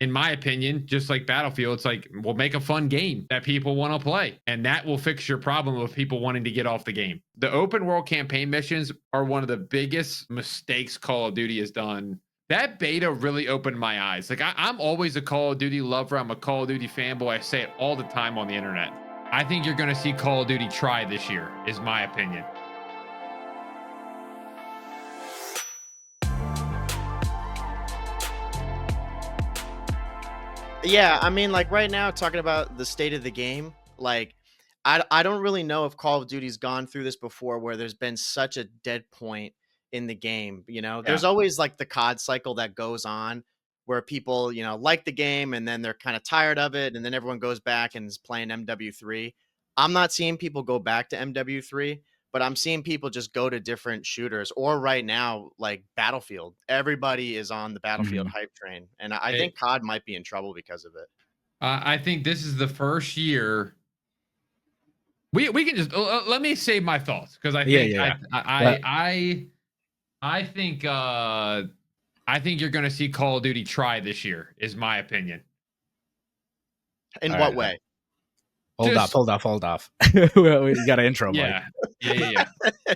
in my opinion, just like Battlefield, it's like, we'll make a fun game that people want to play. And that will fix your problem of people wanting to get off the game. The open world campaign missions are one of the biggest mistakes Call of Duty has done. That beta really opened my eyes. Like, I'm always a Call of Duty lover. I'm a Call of Duty fanboy. I say it all the time on the internet. I think you're going to see Call of Duty try this year, is my opinion. Yeah, I mean, like right now, talking about the state of the game, like I don't really know if Call of Duty's gone through this before where there's been such a dead point in the game. You know, Yeah. there's always like the COD cycle that goes on where people, like the game and then they're kind of tired of it. And then everyone goes back and is playing MW3. I'm not seeing people go back to MW3, but I'm seeing people just go to different shooters or right now, like Battlefield. Everybody is on the Battlefield hype train. And I It, think COD might be in trouble because of it. I think this is the first year. We can just let me save my thoughts because I think I think you're going to see Call of Duty try this year, is my opinion. In what way? Hold off. We got an intro, Mike. Yeah.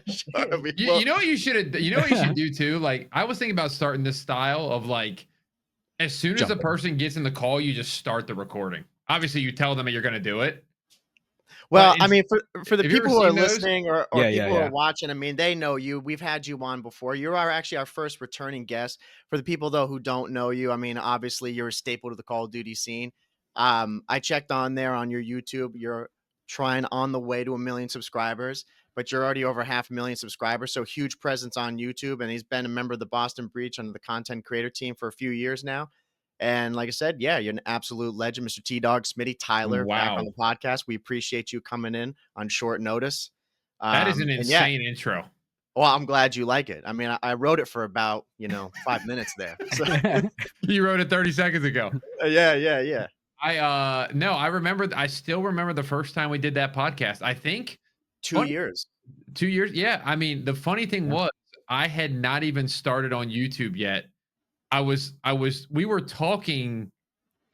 Sure, you know what you should do too? Like, I was thinking about starting this style of like, as soon as a person gets in the call, you just start the recording. Obviously, you tell them that you're going to do it. Well, I mean, for the people who are listening or people who are watching, I mean, they know you. We've had you on before. You are actually our first returning guest. For the people, though, who don't know you, I mean, obviously, you're a staple to the Call of Duty scene. I checked on there on your YouTube. You're trying on the way to 1 million subscribers, but you're already over 500,000 subscribers. So huge presence on YouTube. And he's been a member of the Boston Breach under the content creator team for a few years now. And like I said, yeah, you're an absolute legend, Mr. TDawg, Smitty, Tyler, back on the podcast. We appreciate you coming in on short notice. That is an insane intro. Well, I'm glad you like it. I mean, I wrote it for about, 5 minutes there. So. You wrote it 30 seconds ago. Yeah. I still remember the first time we did that podcast. I think 2 years. 2 years. Yeah. I mean, the funny thing was I had not even started on YouTube yet. We were talking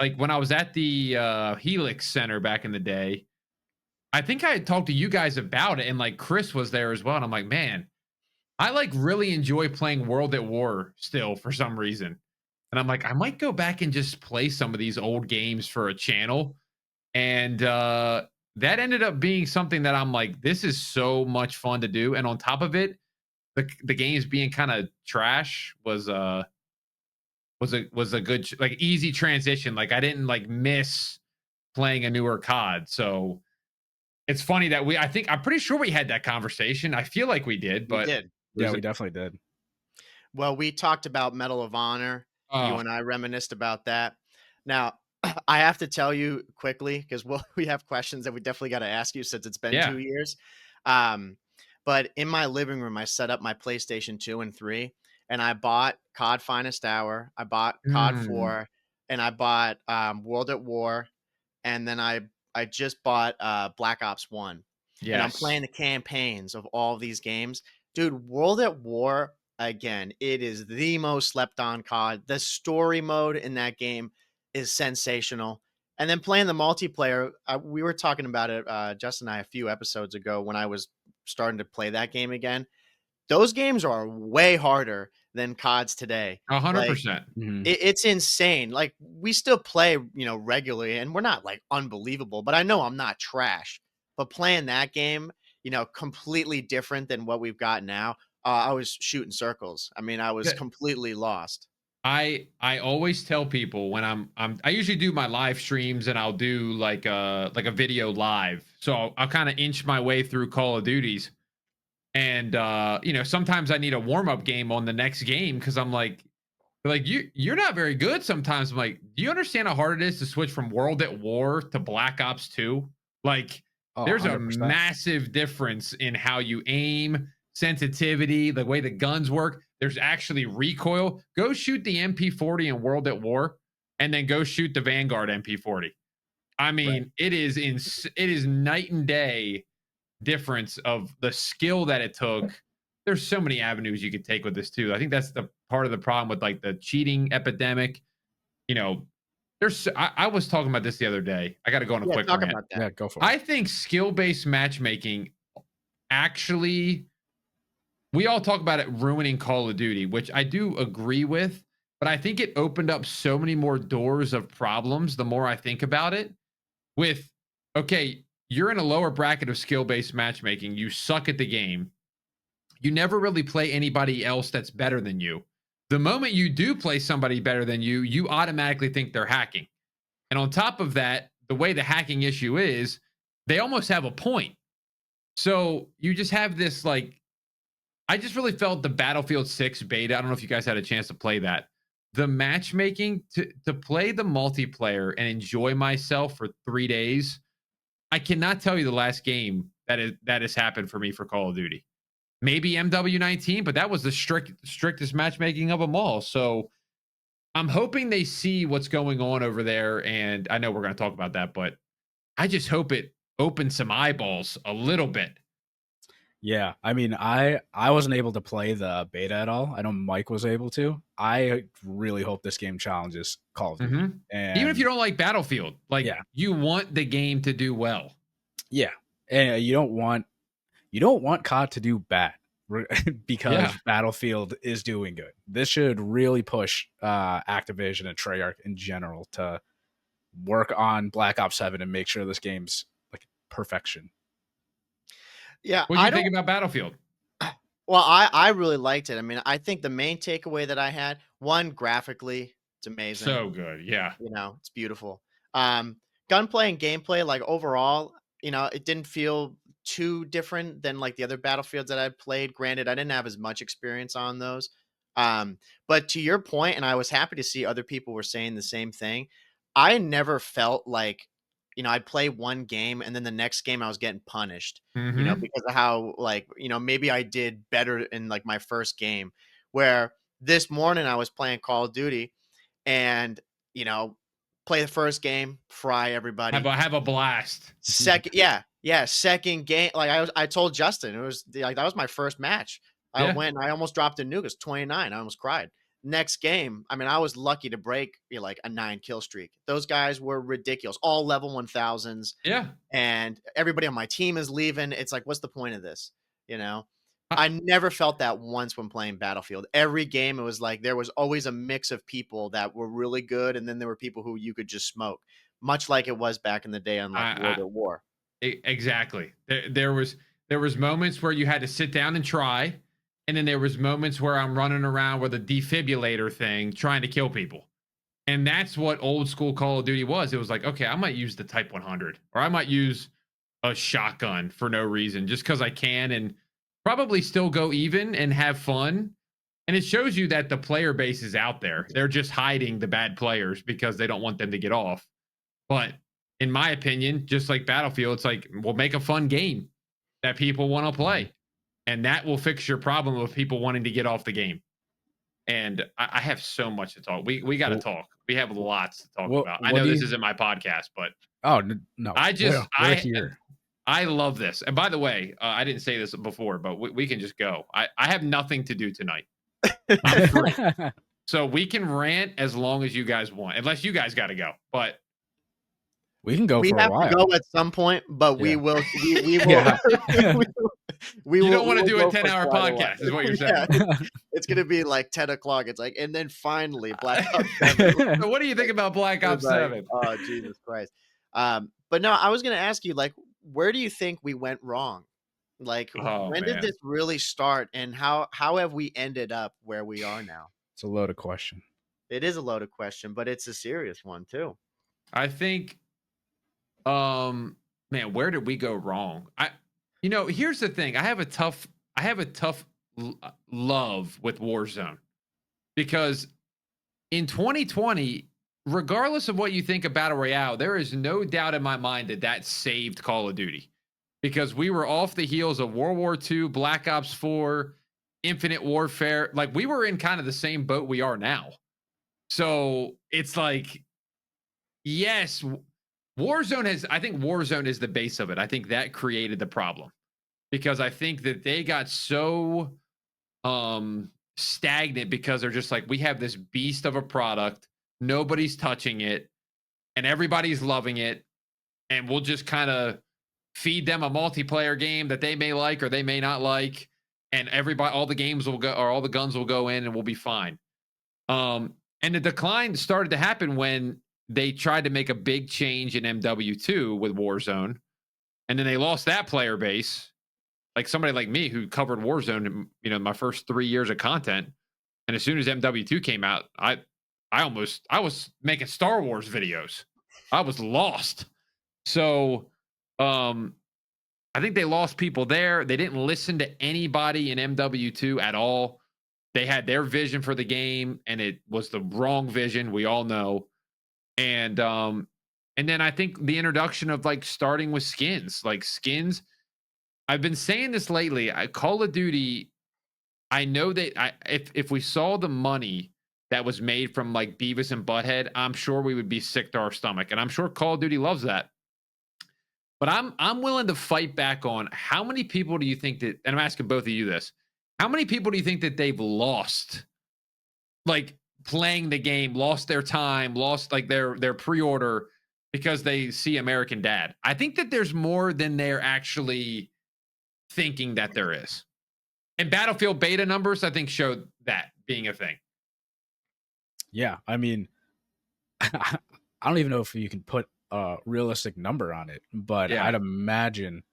like when I was at the Helix Center back in the day. I think I had talked to you guys about it, and like Chris was there as well. And I'm like, man, I like really enjoy playing World at War still for some reason. And I'm like, I might go back and just play some of these old games for a channel. And that ended up being something that I'm like, this is so much fun to do. And on top of it, the games being kind of trash was a good like easy transition. Like I didn't like miss playing a newer COD. So it's funny that I'm pretty sure we had that conversation. I feel like we did, but we did. Yeah, we definitely did. Well, we talked about Medal of Honor. You and I reminisced about that. Now, I have to tell you quickly because we have questions that we definitely got to ask you since it's been 2 years. But in my living room, I set up my PlayStation 2 and 3. And I bought COD Finest Hour, I bought COD 4, and I bought World at War, and then I just bought Black Ops 1. Yes. And I'm playing the campaigns of all these games. Dude, World at War, again, it is the most slept on COD. The story mode in that game is sensational. And then playing the multiplayer, we were talking about it, Justin and I, a few episodes ago when I was starting to play that game again. Those games are way harder than CODs today. 100%. It's insane. Like we still play, regularly, and we're not like unbelievable, but I know I'm not trash. But playing that game, completely different than what we've got now. I was shooting circles. I mean, I was completely lost. I always tell people when I usually do my live streams and I'll do like a video live. So I'll kind of inch my way through Call of Duties. And sometimes I need a warm-up game on the next game because I'm like you're not very good sometimes. I'm like, do you understand how hard it is to switch from World at War to Black Ops 2? Like there's 100%. A massive difference in how you aim, sensitivity, the way the guns work. There's actually recoil. Go shoot the MP40 in World at War and then go shoot the Vanguard MP40. I mean, it is night and day difference of the skill that it took. There's so many avenues you could take with this too. I think that's the part of the problem with like the cheating epidemic. I was talking about this the other day. I got to go on a quick talk rant. about that. Yeah, go for it. I think skill-based matchmaking actually, we all talk about it ruining Call of Duty, which I do agree with, but I think it opened up so many more doors of problems the more I think about it. With, okay, you're in a lower bracket of skill-based matchmaking, you suck at the game. You never really play anybody else that's better than you. The moment you do play somebody better than you, you automatically think they're hacking. And on top of that, the way the hacking issue is, they almost have a point. So you just have this, like, I just really felt the Battlefield 6 beta. I don't know if you guys had a chance to play that. The matchmaking to play the multiplayer and enjoy myself for 3 days. I cannot tell you the last game that has happened for me for Call of Duty. Maybe MW19, but that was the strictest matchmaking of them all. So I'm hoping they see what's going on over there. And I know we're going to talk about that, but I just hope it opens some eyeballs a little bit. Yeah, I mean, I wasn't able to play the beta at all. I know Mike was able to. I really hope this game challenges Call of Duty. And even if you don't like Battlefield, like, you want the game to do well. Yeah, and you don't want COD to do bad because Battlefield is doing good. This should really push Activision and Treyarch in general to work on Black Ops 7 and make sure this game's like perfection. Yeah, what do you think about Battlefield? Well, I really liked it. I mean, I think the main takeaway that I had, one, graphically, it's amazing. So good, yeah. You know, it's beautiful. Gunplay and gameplay, like, overall, you know, it didn't feel too different than like the other Battlefields that I played. Granted, I didn't have as much experience on those. But to your point, and I was happy to see other people were saying the same thing. I never felt like, you know, I'd play one game and then the next game I was getting punished, you know, because of how, like, you know, maybe I did better in like my first game. Where this morning I was playing Call of Duty and, you know, play the first game, fry everybody. Have a blast. Second game. Like I told Justin, it was like, that was my first match. I went and I almost dropped a nuke. It was 29. I almost cried. Next game, I mean, I was lucky to break, you know, like a 9 kill streak. Those guys were ridiculous. All level 1000s. Yeah. And everybody on my team is leaving. It's like, what's the point of this? You know? I never felt that once when playing Battlefield. Every game, it was like there was always a mix of people that were really good, and then there were people who you could just smoke, much like it was back in the day on like World at War. Exactly. There was moments where you had to sit down and try, and then there was moments where I'm running around with a defibrillator thing trying to kill people. And that's what old school Call of Duty was. It was like, okay, I might use the Type 100, or I might use a shotgun for no reason, just because I can, and probably still go even and have fun. And it shows you that the player base is out there. They're just hiding the bad players because they don't want them to get off. But in my opinion, just like Battlefield, it's like, we'll make a fun game that people want to play. And that will fix your problem of people wanting to get off the game. And I have so much to talk. We got to talk. We have lots to talk about. I know this isn't my podcast, but no, we're here. I love this. And by the way, I didn't say this before, but we can just go. I have nothing to do tonight. I'm free. So we can rant as long as you guys want, unless you guys got to go. But we can go for a while. We have to go at some point, but we will. We will. You don't want to do a 10-hour podcast, is what you're saying. It's going to be like 10 o'clock. It's like, and then finally, Black Ops 7. So what do you think about Black Ops 7? Oh, Jesus Christ. But no, I was going to ask you, like, where do you think we went wrong? Like, when did this really start, and how have we ended up where we are now? It's a loaded question. It is a loaded question, but it's a serious one too. I think, man, where did we go wrong? Here's the thing. I have a tough love with Warzone, because in 2020, regardless of what you think of Battle Royale, there is no doubt in my mind that saved Call of Duty, because we were off the heels of World War II, Black Ops 4, Infinite Warfare. Like, we were in kind of the same boat we are now. So it's like, yes, I think Warzone is the base of it. I think that created the problem, because I think that they got so stagnant, because they're just like, we have this beast of a product. Nobody's touching it. and everybody's loving it, and we'll just kind of feed them a multiplayer game that they may like or they may not like, and all the games will go, or all the guns will go in, and we'll be fine. And the decline started to happen when they tried to make a big change in MW2 with Warzone, and then they lost that player base. Like somebody like me who covered Warzone, my first 3 years of content, and as soon as MW2 came out, I was making Star Wars videos. I was lost. So, I think they lost people there. They didn't listen to anybody in MW2 at all. They had their vision for the game, and it was the wrong vision. We all know. And then I think the introduction of like starting with skins, like skins. I've been saying this lately. Call of Duty. I know that if we saw the money that was made from like Beavis and Butthead, I'm sure we would be sick to our stomach, and I'm sure Call of Duty loves that. But I'm willing to fight back on how many people do you think that, and I'm asking both of you this, how many people do you think that they've lost, like playing the game, lost their time, lost like their pre-order because they see American Dad? I think that there's more than they're actually thinking that there is. And Battlefield beta numbers, I think, showed that being a thing. Yeah, I mean, I don't even know if you can put a realistic number on it, but Yeah. I'd imagine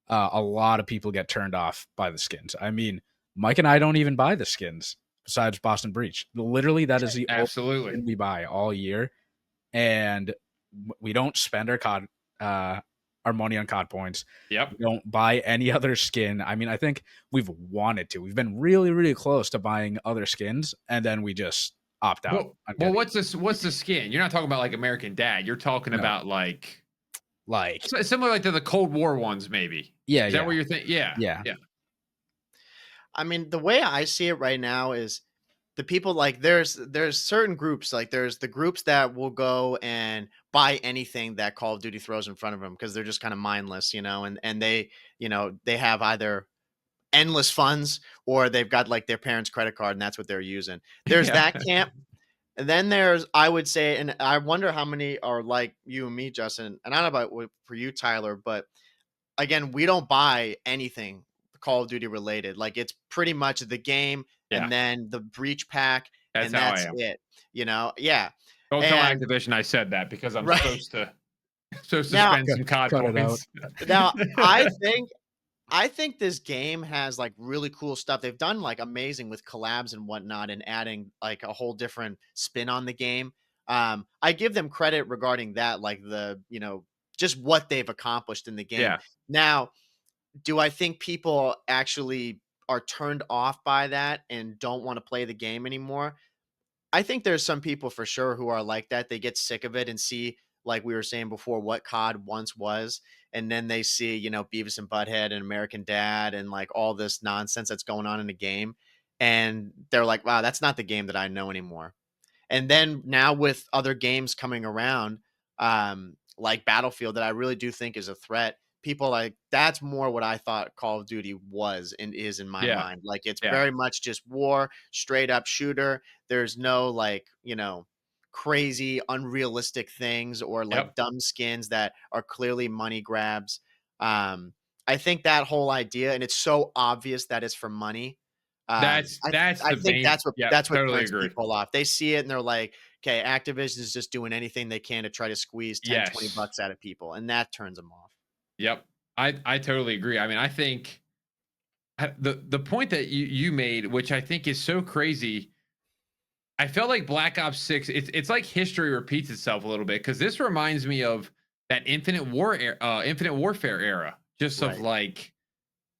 a lot of people get turned off by the skins. I mean, Mike and I don't even buy the skins besides Boston Breach. Literally, that is the only skin we buy all year, and we don't spend our money on COD points. Yep. We don't buy any other skin. I mean, I think we've wanted to. We've been really, really close to buying other skins, and then we just opt out. Well, what's the skin? You're not talking about like American Dad. You're talking about like similar like to the Cold War ones, maybe. Yeah. Is that what you're thinking? Yeah. I mean, the way I see it right now is the people like there's certain groups, like there's the groups that will go and buy anything that Call of Duty throws in front of them because they're just kind of mindless, and they, they have either endless funds or they've got like their parents' credit card and that's what they're using. There's that camp. And then there's, I would say, and I wonder how many are like you and me, Justin, and I don't know about for you, Tyler, but again, we don't buy anything Call of Duty related. Like it's pretty much the game and then the breach pack, and that's it. Yeah. Don't tell Activision I said that because I'm supposed to spend some COD points. Now, I think this game has like really cool stuff. They've done like amazing with collabs and whatnot and adding like a whole different spin on the game. I give them credit regarding that, like the, just what they've accomplished in the game. Yeah. Now, do I think people actually are turned off by that and don't want to play the game anymore? I think there's some people for sure who are like that. They get sick of it and see, like we were saying before, what COD once was. And then they see, Beavis and Butthead and American Dad and like all this nonsense that's going on in the game. And they're like, wow, that's not the game that I know anymore. And then now with other games coming around, like Battlefield, that I really do think is a threat, people like that's more what I thought Call of Duty was and is in my mind. Like it's very much just war, straight up shooter. There's no like, crazy unrealistic things or like dumb skins that are clearly money grabs. I think that whole idea, and it's so obvious that it's for money. I think that's what totally turns people off. They see it and they're like, okay, Activision is just doing anything they can to try to squeeze 10, $20 out of people, and that turns them off. Yep. I totally agree. I mean, I think the point that you made, which I think is so crazy, I felt like Black Ops 6, it's like history repeats itself a little bit, because this reminds me of that Infinite Warfare era, just of like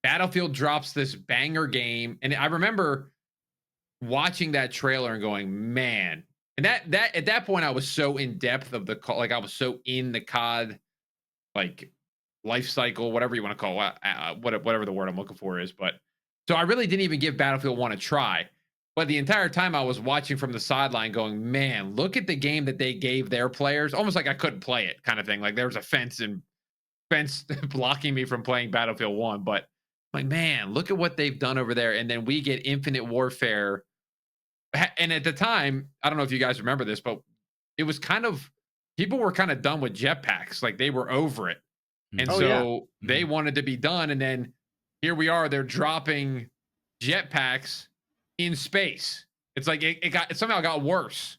Battlefield drops this banger game. And I remember watching that trailer and going, man. And that at that point I was so in depth of I was so in the COD like life cycle, whatever you want to call it, whatever the word I'm looking for is. But so I really didn't even give Battlefield 1 a try. But the entire time I was watching from the sideline going, man, look at the game that they gave their players. Almost like I couldn't play it kind of thing. Like there was a fence blocking me from playing Battlefield 1. But like, man, look at what they've done over there. And then we get Infinite Warfare. And at the time, I don't know if you guys remember this, but it was kind of people were kind of done with jetpacks. Like they were over it. And Oh, yeah. so they wanted to be done. And then here we are, they're dropping jetpacks in space. It's like it somehow got worse.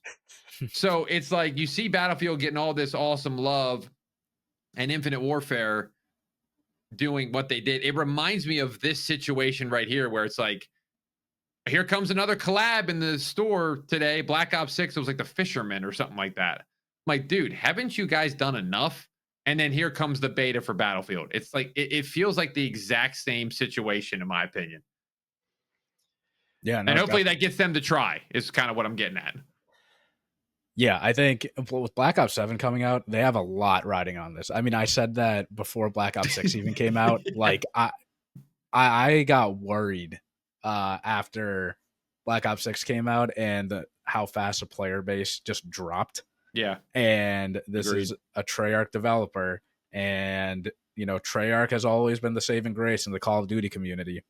So it's like you see Battlefield getting all this awesome love and Infinite Warfare doing what they did. It reminds me of this situation right here where it's like, here comes another collab in the store today. Black Ops 6, it was like the Fisherman or something like that. I'm like, dude, haven't you guys done enough? And then here comes the beta for Battlefield. It's like it feels like the exact same situation, in my opinion. Yeah, no, and hopefully that gets them to try. Is kind of what I'm getting at. Yeah, I think with Black Ops 7 coming out, they have a lot riding on this. I mean, I said that before Black Ops 6 even came out. Yeah. Like I got worried after Black Ops 6 came out and how fast a player base just dropped. Yeah. And this Agreed. Is a Treyarch developer. And, you know, Treyarch has always been the saving grace in the Call of Duty community.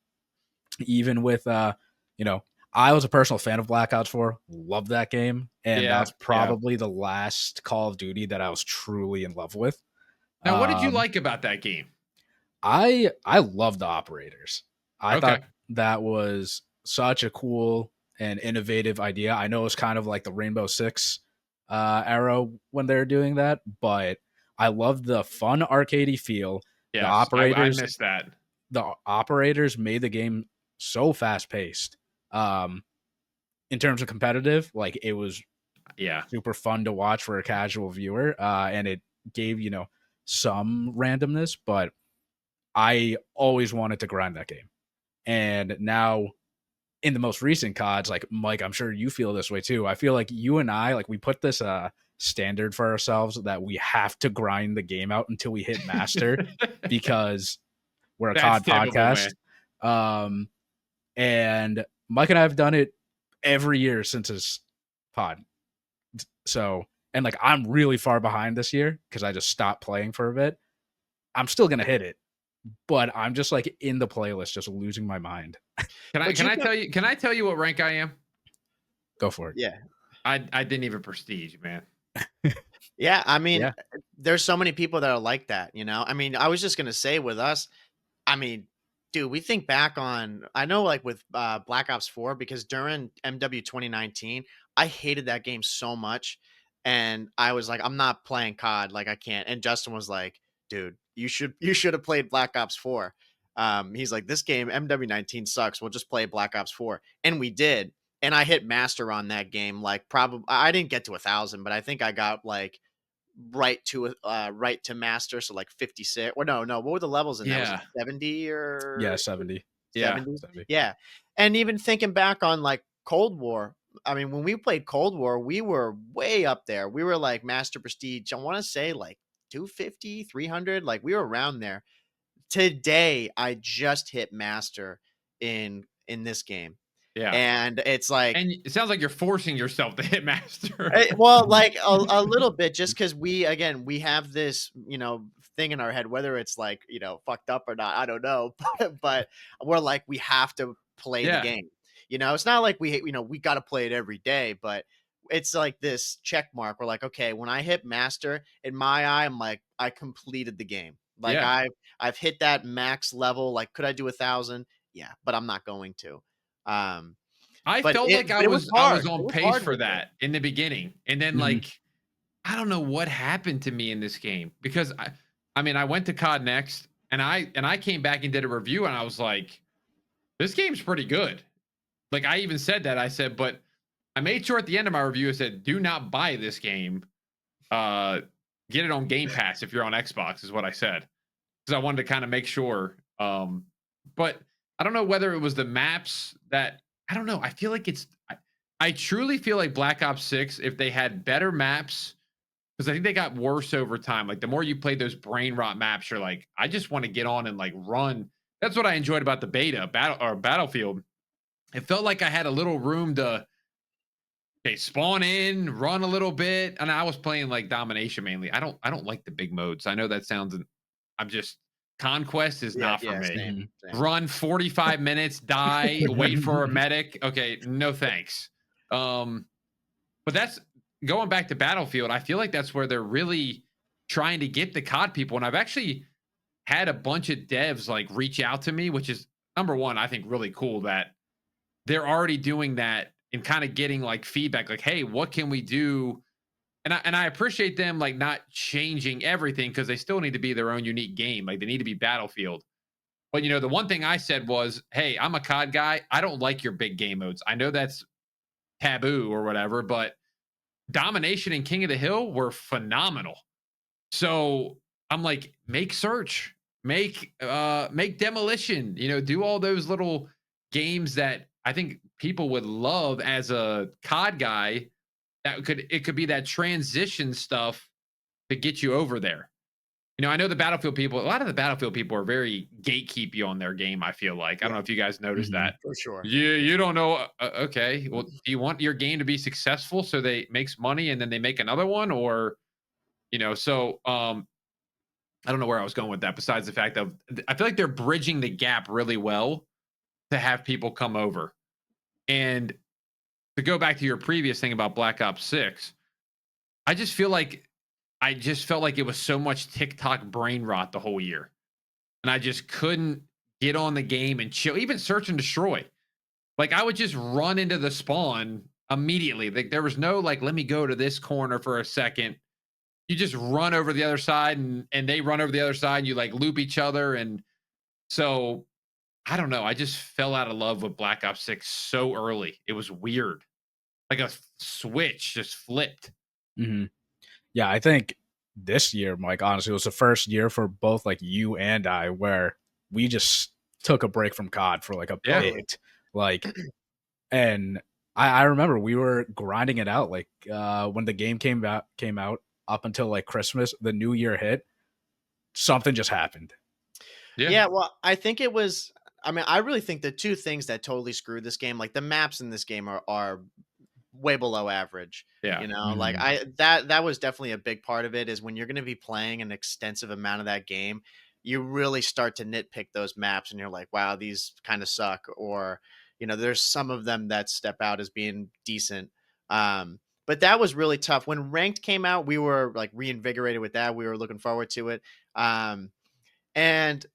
Even with, you know, I was a personal fan of Black Ops 4. Loved that game. And that's probably the last Call of Duty that I was truly in love with. Now, what did you like about that game? I love the operators. I thought that was such a cool and innovative idea. I know it's kind of like the Rainbow Six era when they're doing that, but I love the fun arcadey feel. Yes, the operators, I missed that. The operators made the game so fast paced. In terms of competitive, like it was super fun to watch for a casual viewer. And it gave, you know, some randomness, but I always wanted to grind that game. And now in the most recent CODs, like Mike, I'm sure you feel this way too. I feel like you and I, like we put this standard for ourselves that we have to grind the game out until we hit master because we're a COD podcast. And Mike and I have done it every year since his pod. So, and like I'm really far behind this year because I just stopped playing for a bit. I'm still gonna hit it, but I'm just like in the playlist, just losing my mind. Can I tell you what rank I am? Go for it. Yeah. I didn't even prestige, man. Yeah, I mean, there's so many people that are like that, you know? I mean, I was just gonna say with us, I mean, dude, we think back on, I know like with Black Ops 4, because during MW 2019, I hated that game so much. And I was like, I'm not playing COD. Like I can't. And Justin was like, dude, you should have played Black Ops 4. He's like, this game, MW19 sucks. We'll just play Black Ops 4. And we did. And I hit master on that game. Like probably, I didn't get to 1,000, but I think I got like right to master, so like 56 or no what were the levels in that? Was it 70 or 70? 70? Yeah. And even thinking back on like Cold War, I mean, when we played Cold War, we were way up there. We were like master prestige, I want to say like 250, 300, like we were around there. Today I just hit master in this game. Yeah. And it's like, and it sounds like you're forcing yourself to hit master. Well, like a little bit, just because we have this, you know, thing in our head, whether it's like, you know, fucked up or not, I don't know, but we're like, we have to play the game. You know, it's not like we got to play it every day, but it's like this check mark. We're like, okay, when I hit master, in my eye, I'm like, I completed the game. Like I've hit that max level. Like, could I do 1,000? Yeah, but I'm not going to. I felt like I was on pace for that in the beginning. And then like, I don't know what happened to me in this game, because I mean, I went to COD Next and I came back and did a review and I was like, this game's pretty good. Like I even said that. I said, but I made sure at the end of my review, I said, do not buy this game. Get it on Game Pass if you're on Xbox, is what I said. Because I wanted to kind of make sure. But I don't know whether it was the maps that, I don't know. I feel like I truly feel like Black Ops 6, if they had better maps, because I think they got worse over time. Like the more you play those brain rot maps, you're like, I just want to get on and like run. That's what I enjoyed about the beta Battlefield. It felt like I had a little room to spawn in, run a little bit. And I was playing like domination mainly. I don't like the big modes. I know that sounds, I'm just, Conquest is not for me. Same. Run 45 minutes, die, wait for a medic. Okay, no thanks. But that's going back to Battlefield, I feel like that's where they're really trying to get the COD people. And I've actually had a bunch of devs like reach out to me, which is number one, I think really cool that they're already doing that and kind of getting like feedback, like, hey, what can we do? And I appreciate them like not changing everything because they still need to be their own unique game. Like they need to be Battlefield. But the one thing I said was, hey, I'm a COD guy. I don't like your big game modes. I know that's taboo or whatever, but Domination and King of the Hill were phenomenal. So I'm like, make search, make demolition, do all those little games that I think people would love as a COD guy. It could be that transition stuff to get you over there. I know the Battlefield people, a lot of the Battlefield people are very gatekeepy on their game, I feel like. I don't know if you guys noticed that. For sure. You don't know. Okay. Well, do you want your game to be successful so they makes money and then they make another one? Or, so I don't know where I was going with that besides the fact of I feel like they're bridging the gap really well to have people come over. And to go back to your previous thing about Black Ops 6, I just felt like it was so much TikTok brain rot the whole year. And I just couldn't get on the game and chill, even search and destroy. Like I would just run into the spawn immediately. Like there was no like, let me go to this corner for a second. You just run over the other side and they run over the other side and you like loop each other. And so I don't know. I just fell out of love with Black Ops 6 so early. It was weird. Like a switch just flipped. Mm-hmm. Yeah, I think this year, Mike, honestly, was the first year for both like you and I where we just took a break from COD for like a bit. Like, and I remember we were grinding it out like when the game came out up until like Christmas, the new year hit, something just happened. Yeah, well, I think it was I really think the two things that totally screwed this game, like the maps in this game are way below average. Yeah. Like that was definitely a big part of it is when you're going to be playing an extensive amount of that game, you really start to nitpick those maps and you're like, wow, these kind of suck. Or, there's some of them that step out as being decent. But that was really tough. When Ranked came out, we were like reinvigorated with that. We were looking forward to it. And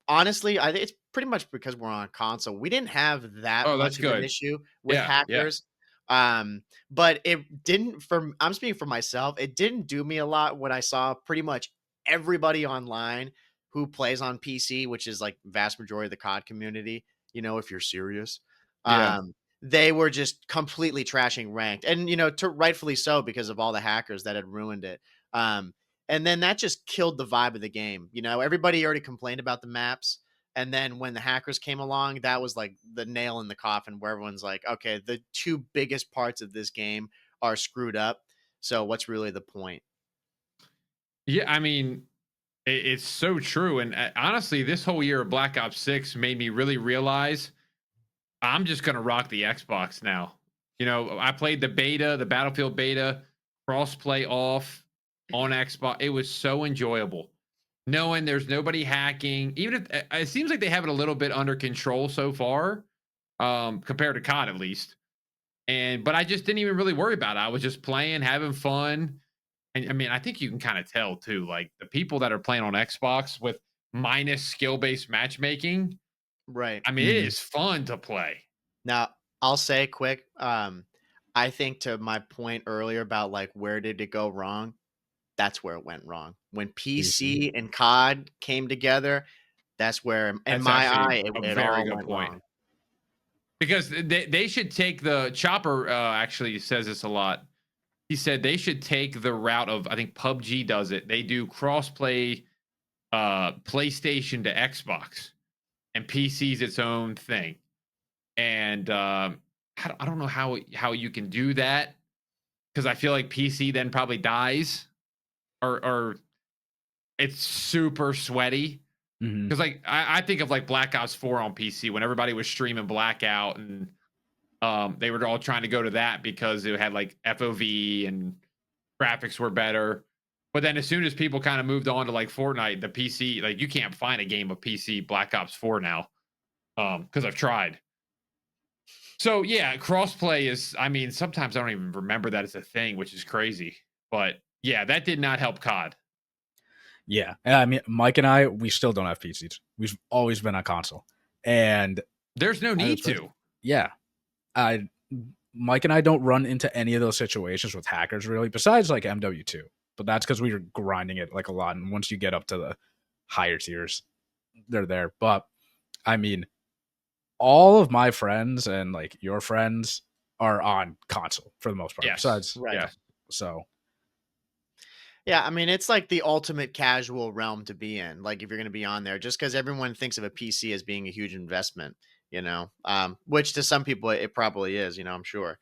honestly, I think it's pretty much because we're on console. We didn't have that much of an issue with hackers. But it didn't I'm speaking for myself. It didn't do me a lot when I saw pretty much everybody online who plays on PC, which is like vast majority of the COD community, if you're serious. They were just completely trashing Ranked and, rightfully so because of all the hackers that had ruined it. And then that just killed the vibe of the game. Everybody already complained about the maps. And then when the hackers came along, that was like the nail in the coffin where everyone's like, okay, the two biggest parts of this game are screwed up. So what's really the point? Yeah, I mean, it's so true. And honestly, this whole year of Black Ops 6 made me really realize I'm just going to rock the Xbox now. I played the beta, the Battlefield beta, cross-play off on Xbox. It was so enjoyable. Knowing there's nobody hacking, even if it seems like they have it a little bit under control so far, compared to COD at least. But I just didn't even really worry about it. I was just playing, having fun. And I mean, I think you can kind of tell too, like the people that are playing on Xbox with minus skill-based matchmaking. Right. I mean, it is fun to play. Now, I'll say quick, I think to my point earlier about like where did it go wrong? That's where it went wrong. When PC and COD came together, that's where, in my eye, it all went wrong. Because they should take the Chopper. Actually, says this a lot. He said they should take the route of I think PUBG does it. They do crossplay, PlayStation to Xbox, and PC's its own thing. And I don't know how you can do that because I feel like PC then probably dies or it's super sweaty. Because like I think of like Black Ops 4 on PC when everybody was streaming Blackout and they were all trying to go to that because it had like FOV and graphics were better. But then as soon as people kind of moved on to like Fortnite, the PC, like you can't find a game of PC Black Ops 4 now. Because I've tried. So yeah, crossplay is. I mean, sometimes I don't even remember that as a thing, which is crazy. But yeah, that did not help COD. Yeah, and I mean, Mike and we still don't have PCs. We've always been on console, and there's no need to. Yeah, Mike and I don't run into any of those situations with hackers really, besides like MW2. But that's because we were grinding it like a lot, and once you get up to the higher tiers, they're there. But I mean, all of my friends and like your friends are on console for the most part. Yes. Besides, Right. yeah. So yeah, I mean, it's like the ultimate casual realm to be in. Like if you're going to be on there, just because everyone thinks of a PC as being a huge investment, which to some people it probably is, I'm sure.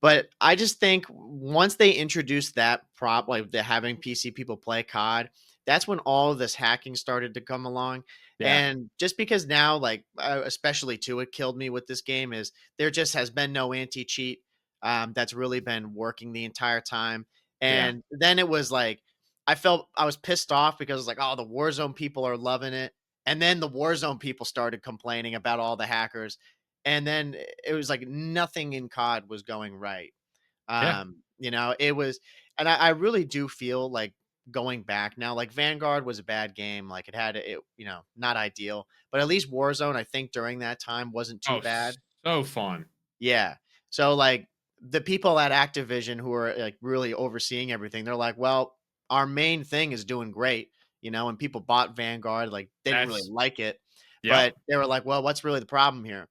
But I just think once they introduced that prop, like the having PC people play COD, that's when all of this hacking started to come along. Yeah. And just because now, like, especially too, it killed me with this game is there just has been no anti cheat that's really been working the entire time. And then it was like, I was pissed off because it's like, oh, the Warzone people are loving it. And then the Warzone people started complaining about all the hackers. And then it was like nothing in COD was going right. Yeah. It was, and I really do feel like going back now, like Vanguard was a bad game. Like not ideal, but at least Warzone, I think during that time wasn't too bad. So fun. Yeah. So like the people at Activision who are like really overseeing everything, they're like, well, our main thing is doing great, and people bought Vanguard, like they didn't really like it, but they were like, well, what's really the problem here?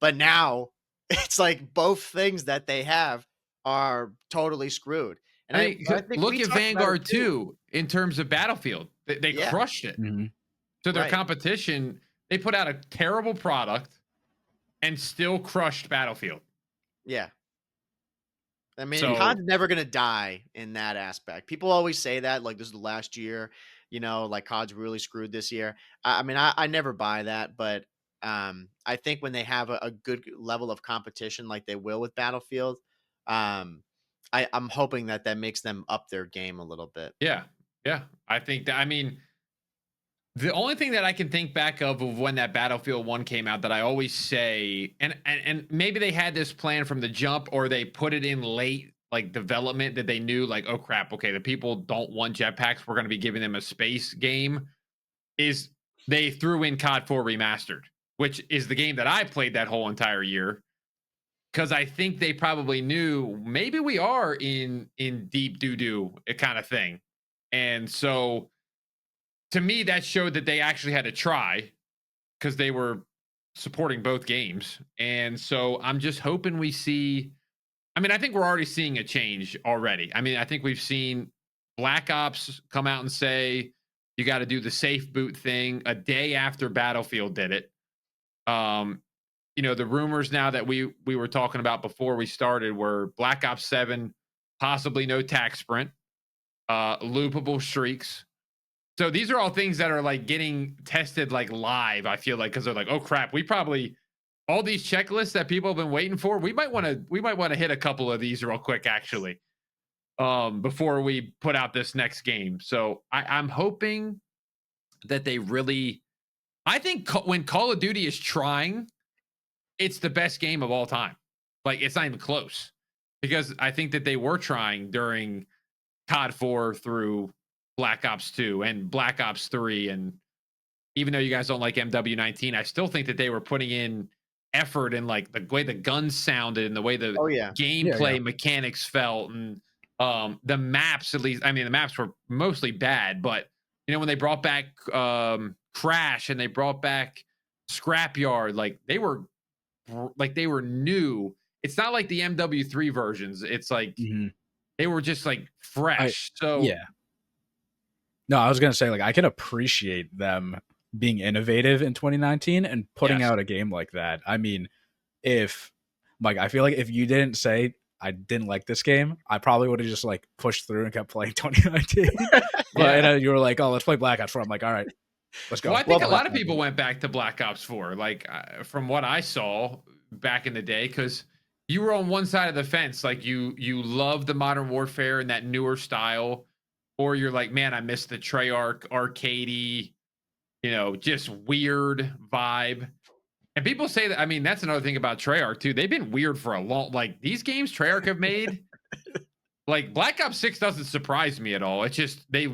But now it's like both things that they have are totally screwed. And I mean, I think look we at talked about it Vanguard too in terms of Battlefield. They crushed it. Mm-hmm. So their Right. competition, they put out a terrible product and still crushed Battlefield. Yeah. I mean, COD's never going to die in that aspect. People always say that, like, this is the last year, like COD's really screwed this year. I mean, I never buy that, but I think when they have a good level of competition like they will with Battlefield, I'm hoping that makes them up their game a little bit. Yeah. Yeah. I think that, I mean, the only thing that I can think back of when that Battlefield 1 came out that I always say, and maybe they had this plan from the jump or they put it in late, like development, that they knew, like, oh crap, okay, the people don't want jetpacks. We're going to be giving them a space game. Is they threw in COD 4 Remastered, which is the game that I played that whole entire year. Because I think they probably knew maybe we are in deep doo doo kind of thing. And so to me, that showed that they actually had to try because they were supporting both games. And so I'm just hoping we see. I mean, I think we're already seeing a change already. I mean, I think we've seen Black Ops come out and say you got to do the safe boot thing a day after Battlefield did it. The rumors now that we were talking about before we started were Black Ops 7, possibly no tac sprint, loopable streaks. So these are all things that are like getting tested like live, I feel like, because they're like, oh crap, we probably all these checklists that people have been waiting for, we might want to hit a couple of these real quick, actually, before we put out this next game. So I'm hoping that they really, I think when Call of Duty is trying, it's the best game of all time. Like, it's not even close, because I think that they were trying during COD 4 through Black Ops 2 and Black Ops 3. And even though you guys don't like MW19, I still think that they were putting in effort in like the way the guns sounded and the way the gameplay mechanics felt, and the maps, at least. I mean, the maps were mostly bad, but when they brought back Crash and they brought back Scrapyard, like they were new. It's not like the MW3 versions. It's like they were just like fresh. No, I was gonna say, like, I can appreciate them being innovative in 2019 and putting out a game like that. I mean, I feel like if you didn't say I didn't like this game, I probably would have just like pushed through and kept playing 2019. But you were like, oh, let's play Black Ops 4. I'm like, all right, let's go. Well, I think a lot of people went back to Black Ops 4, like from what I saw back in the day, because you were on one side of the fence, like you love the Modern Warfare and that newer style, or you're like, man, I miss the Treyarch arcadey, just weird vibe. And people say that. I mean, that's another thing about Treyarch too. They've been weird for a long. Like these games Treyarch have made. Like Black Ops 6 doesn't surprise me at all. It's just they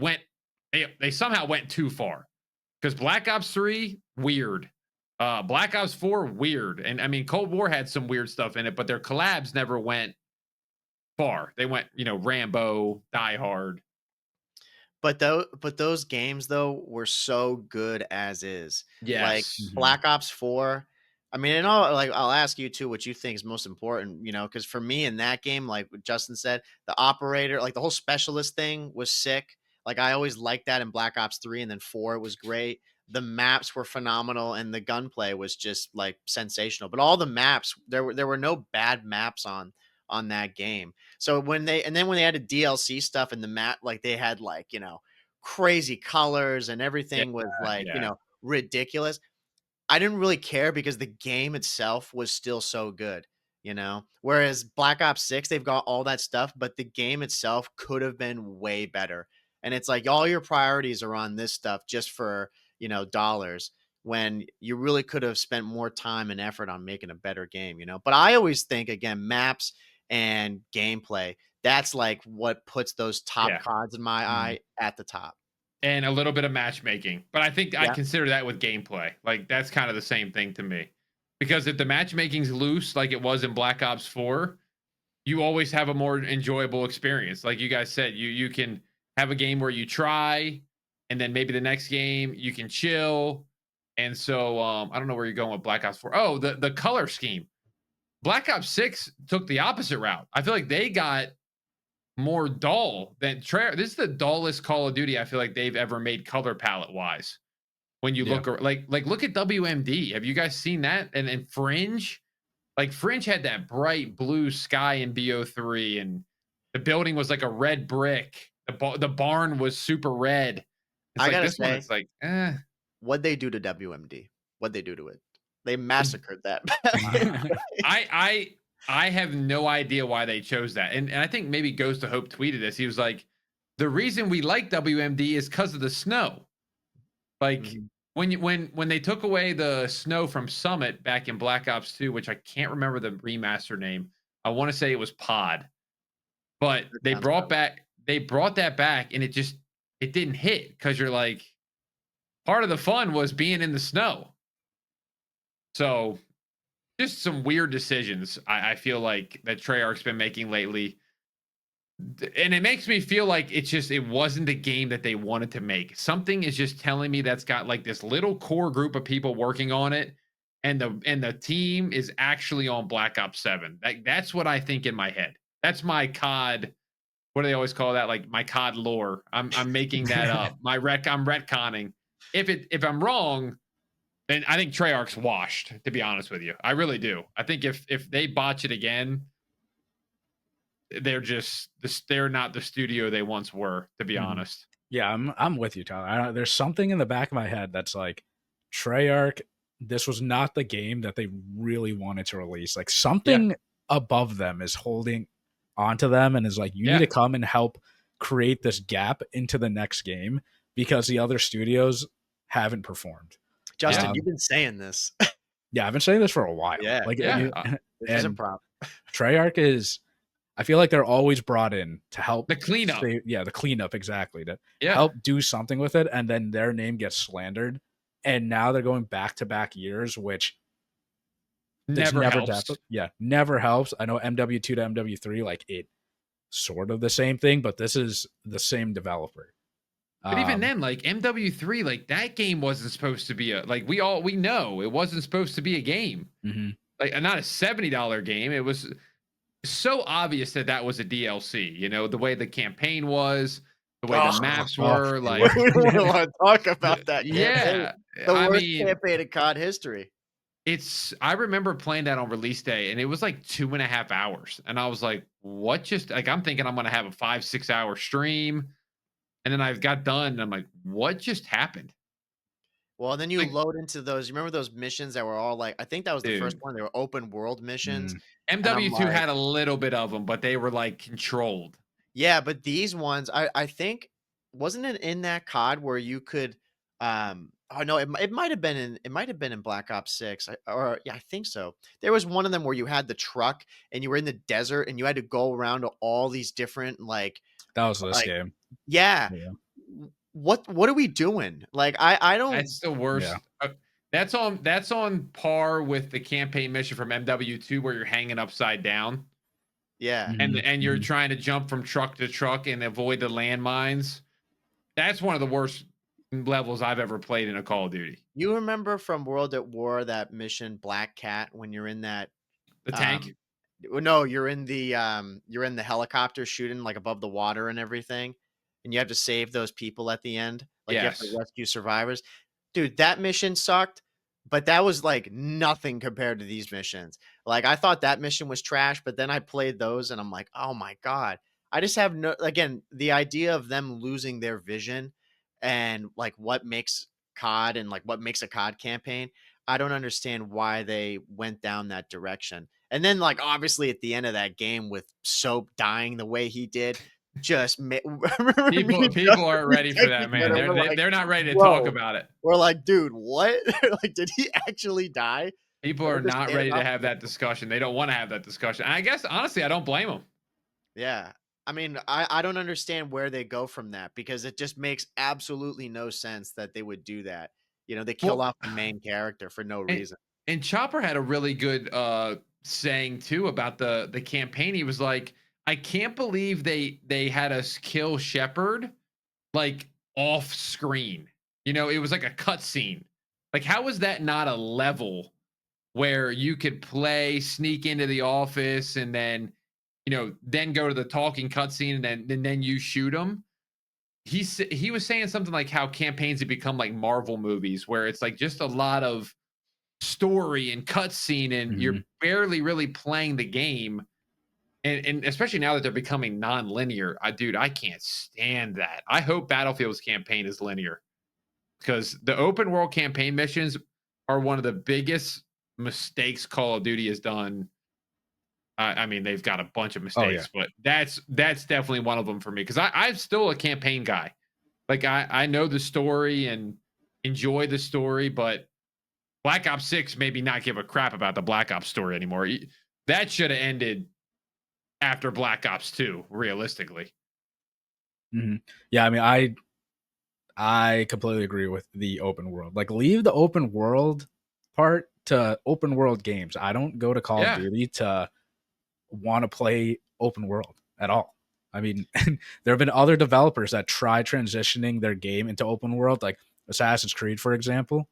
somehow went too far. Because Black Ops 3, weird. Black Ops 4, weird. And I mean, Cold War had some weird stuff in it, but their collabs never went far. They went, Rambo, Die Hard. But those games though were so good as is. Like Yes. Black Ops 4. I mean, and I'll ask you too what you think is most important, because for me in that game, like what Justin said, the operator, like the whole specialist thing was sick. Like I always liked that in Black Ops 3, and then 4 was great. The maps were phenomenal and the gunplay was just like sensational. But all the maps, there were no bad maps on that game. So when they added DLC stuff in the map, like they had like, crazy colors and Yeah. everything was like, Yeah. ridiculous. I didn't really care because the game itself was still so good. Whereas Black Ops 6, they've got all that stuff, but the game itself could have been way better. And it's like all your priorities are on this stuff just for, dollars, when you really could have spent more time and effort on making a better game. But I always think, again, maps and gameplay, that's like what puts those top Yeah. CODs in my eye at the top. And a little bit of matchmaking. But I think I Yeah. consider that with gameplay. Like that's kind of the same thing to me. Because if the matchmaking's loose like it was in Black Ops 4, you always have a more enjoyable experience. Like you guys said, you can have a game where you try, and then maybe the next game you can chill. And so I don't know where you're going with Black Ops 4. Oh, the color scheme. Black Ops 6 took the opposite route. I feel like they got more dull than Treyarch. This is the dullest Call of Duty I feel like they've ever made color palette wise. When you look like look at WMD. Have you guys seen that? And Fringe? Like Fringe had that bright blue sky in BO3, and the building was like a red brick. The barn was super red. It's I like gotta this one. say, It's like, what'd they do to WMD? What'd they do to it? They massacred that. I have no idea why they chose that. And I think maybe Ghost of Hope tweeted this. He was like, the reason we like WMD is because of the snow. Like when they took away the snow from Summit back in Black Ops 2, which I can't remember the remaster name. I want to say it was Pod. But they brought that back, and it didn't hit because you're like, part of the fun was being in the snow. So just some weird decisions I feel like that Treyarch's been making lately. And it makes me feel like it wasn't the game that they wanted to make. Something is just telling me that's got like this little core group of people working on it, and the team is actually on Black Ops 7. That's what I think in my head. That's my COD. What do they always call that? Like my COD lore. I'm making that up. I'm retconning. If I'm wrong, then I think Treyarch's washed, to be honest with you. I really do. I think if they botch it again, they're not the studio they once were, to be honest. Yeah, I'm with you, Tyler. There's something in the back of my head that's like, Treyarch, this was not the game that they really wanted to release. Like something above them is holding onto them and is like, you need to come and help create this gap into the next game because the other studios haven't performed. Justin, you've been saying this. Yeah, I've been saying this for a while. Yeah. Like, this isn't problem. Treyarch is, I feel like they're always brought in to help the cleanup. The cleanup, exactly. To help do something with it, and then their name gets slandered. And now they're going back-to-back years, which never helps. Never helps. I know MW2 to MW3, like it sort of the same thing, but this is the same developer. But even then, like MW3, like that game wasn't supposed to be we know it wasn't supposed to be a game. Like not a $70 game. It was so obvious that was a DLC. The way the campaign was, the way the maps were. Like we don't want to talk about that. Yeah, the worst campaign in COD history. I remember playing that on release day, and it was like 2.5 hours, and I was like, "What?" Just like I'm thinking I'm gonna have a 5-6 hour stream. And then I got done, and I'm like, what just happened? Well, then you load into those. You remember those missions that were all like, I think that was the first one. They were open world missions. MW2 had a little bit of them, but they were like controlled. Yeah, but these ones, I think, wasn't it in that COD where you could Oh no, it might have been in Black Ops 6, or yeah, I think so. There was one of them where you had the truck and you were in the desert and you had to go around to all these different That was this like game. yeah. Yeah. What are we doing? Like I don't. That's the Yeah. worst. That's on par with the campaign mission from MW2 where you're hanging upside down Yeah. and you're Mhm. trying to jump from truck to truck and avoid the landmines. That's one of the worst levels I've ever played in a Call of Duty. You remember from World at War that mission Black Cat when you're in that The tank? um no, you're in the helicopter shooting like above the water and everything, and you have to save those people at the end. Like you have to Yes. rescue survivors. Dude, that mission sucked, but that was like nothing compared to these missions. Like I thought that mission was trash, but then I played those and I'm like, "Oh my god." I just have no again, the idea of them losing their vision and like what makes COD and like what makes a COD campaign, I don't understand why they went down that direction. And then, like, obviously at the end of that game with Soap dying the way he did, just remember me People and people Justin aren't were ready for texting that, each man. other, They're we're they like, they're not ready to talk "Bro," about it. we're like, "Dude, what? Like, did he actually die?" People They are were just not standing ready to off have the that discussion. They don't wanna have that discussion. And I guess, honestly, I don't blame them. Yeah. I mean, I don't understand where they go from that because it just makes absolutely no sense that they would do that. You know, they kill Well, off the main character for no and reason. and Chopper had a really good, saying too about the campaign. He was like, "I can't believe they had us kill Shepard, like, off screen." You know, it was like a cutscene. Like, how is that not a level where you could play, sneak into the office, and then, then go to the talking cutscene, and then you shoot him? He was saying something like how campaigns have become like Marvel movies, where it's like just a lot of story and cutscene, and you're Mhm. barely really playing the game. And especially now that they're becoming non-linear, dude, I can't stand that. I hope Battlefield's campaign is linear because the open world campaign missions are one of the biggest mistakes Call of Duty has done. I mean, they've got a bunch of Oh yeah. mistakes, but that's definitely one of them for me because I'm still a campaign guy. Like I know the story and enjoy the story, but Black Ops 6 maybe not give a crap about the Black Ops story anymore. That should have ended after Black Ops 2, realistically. Mhm. Yeah, I mean, I completely agree with the open world. Like, leave the open world part to open world games. I don't go to Call of Yeah. Duty to want to play open world at all. I mean, there have been other developers that try transitioning their game into open world, like Assassin's Creed, for example.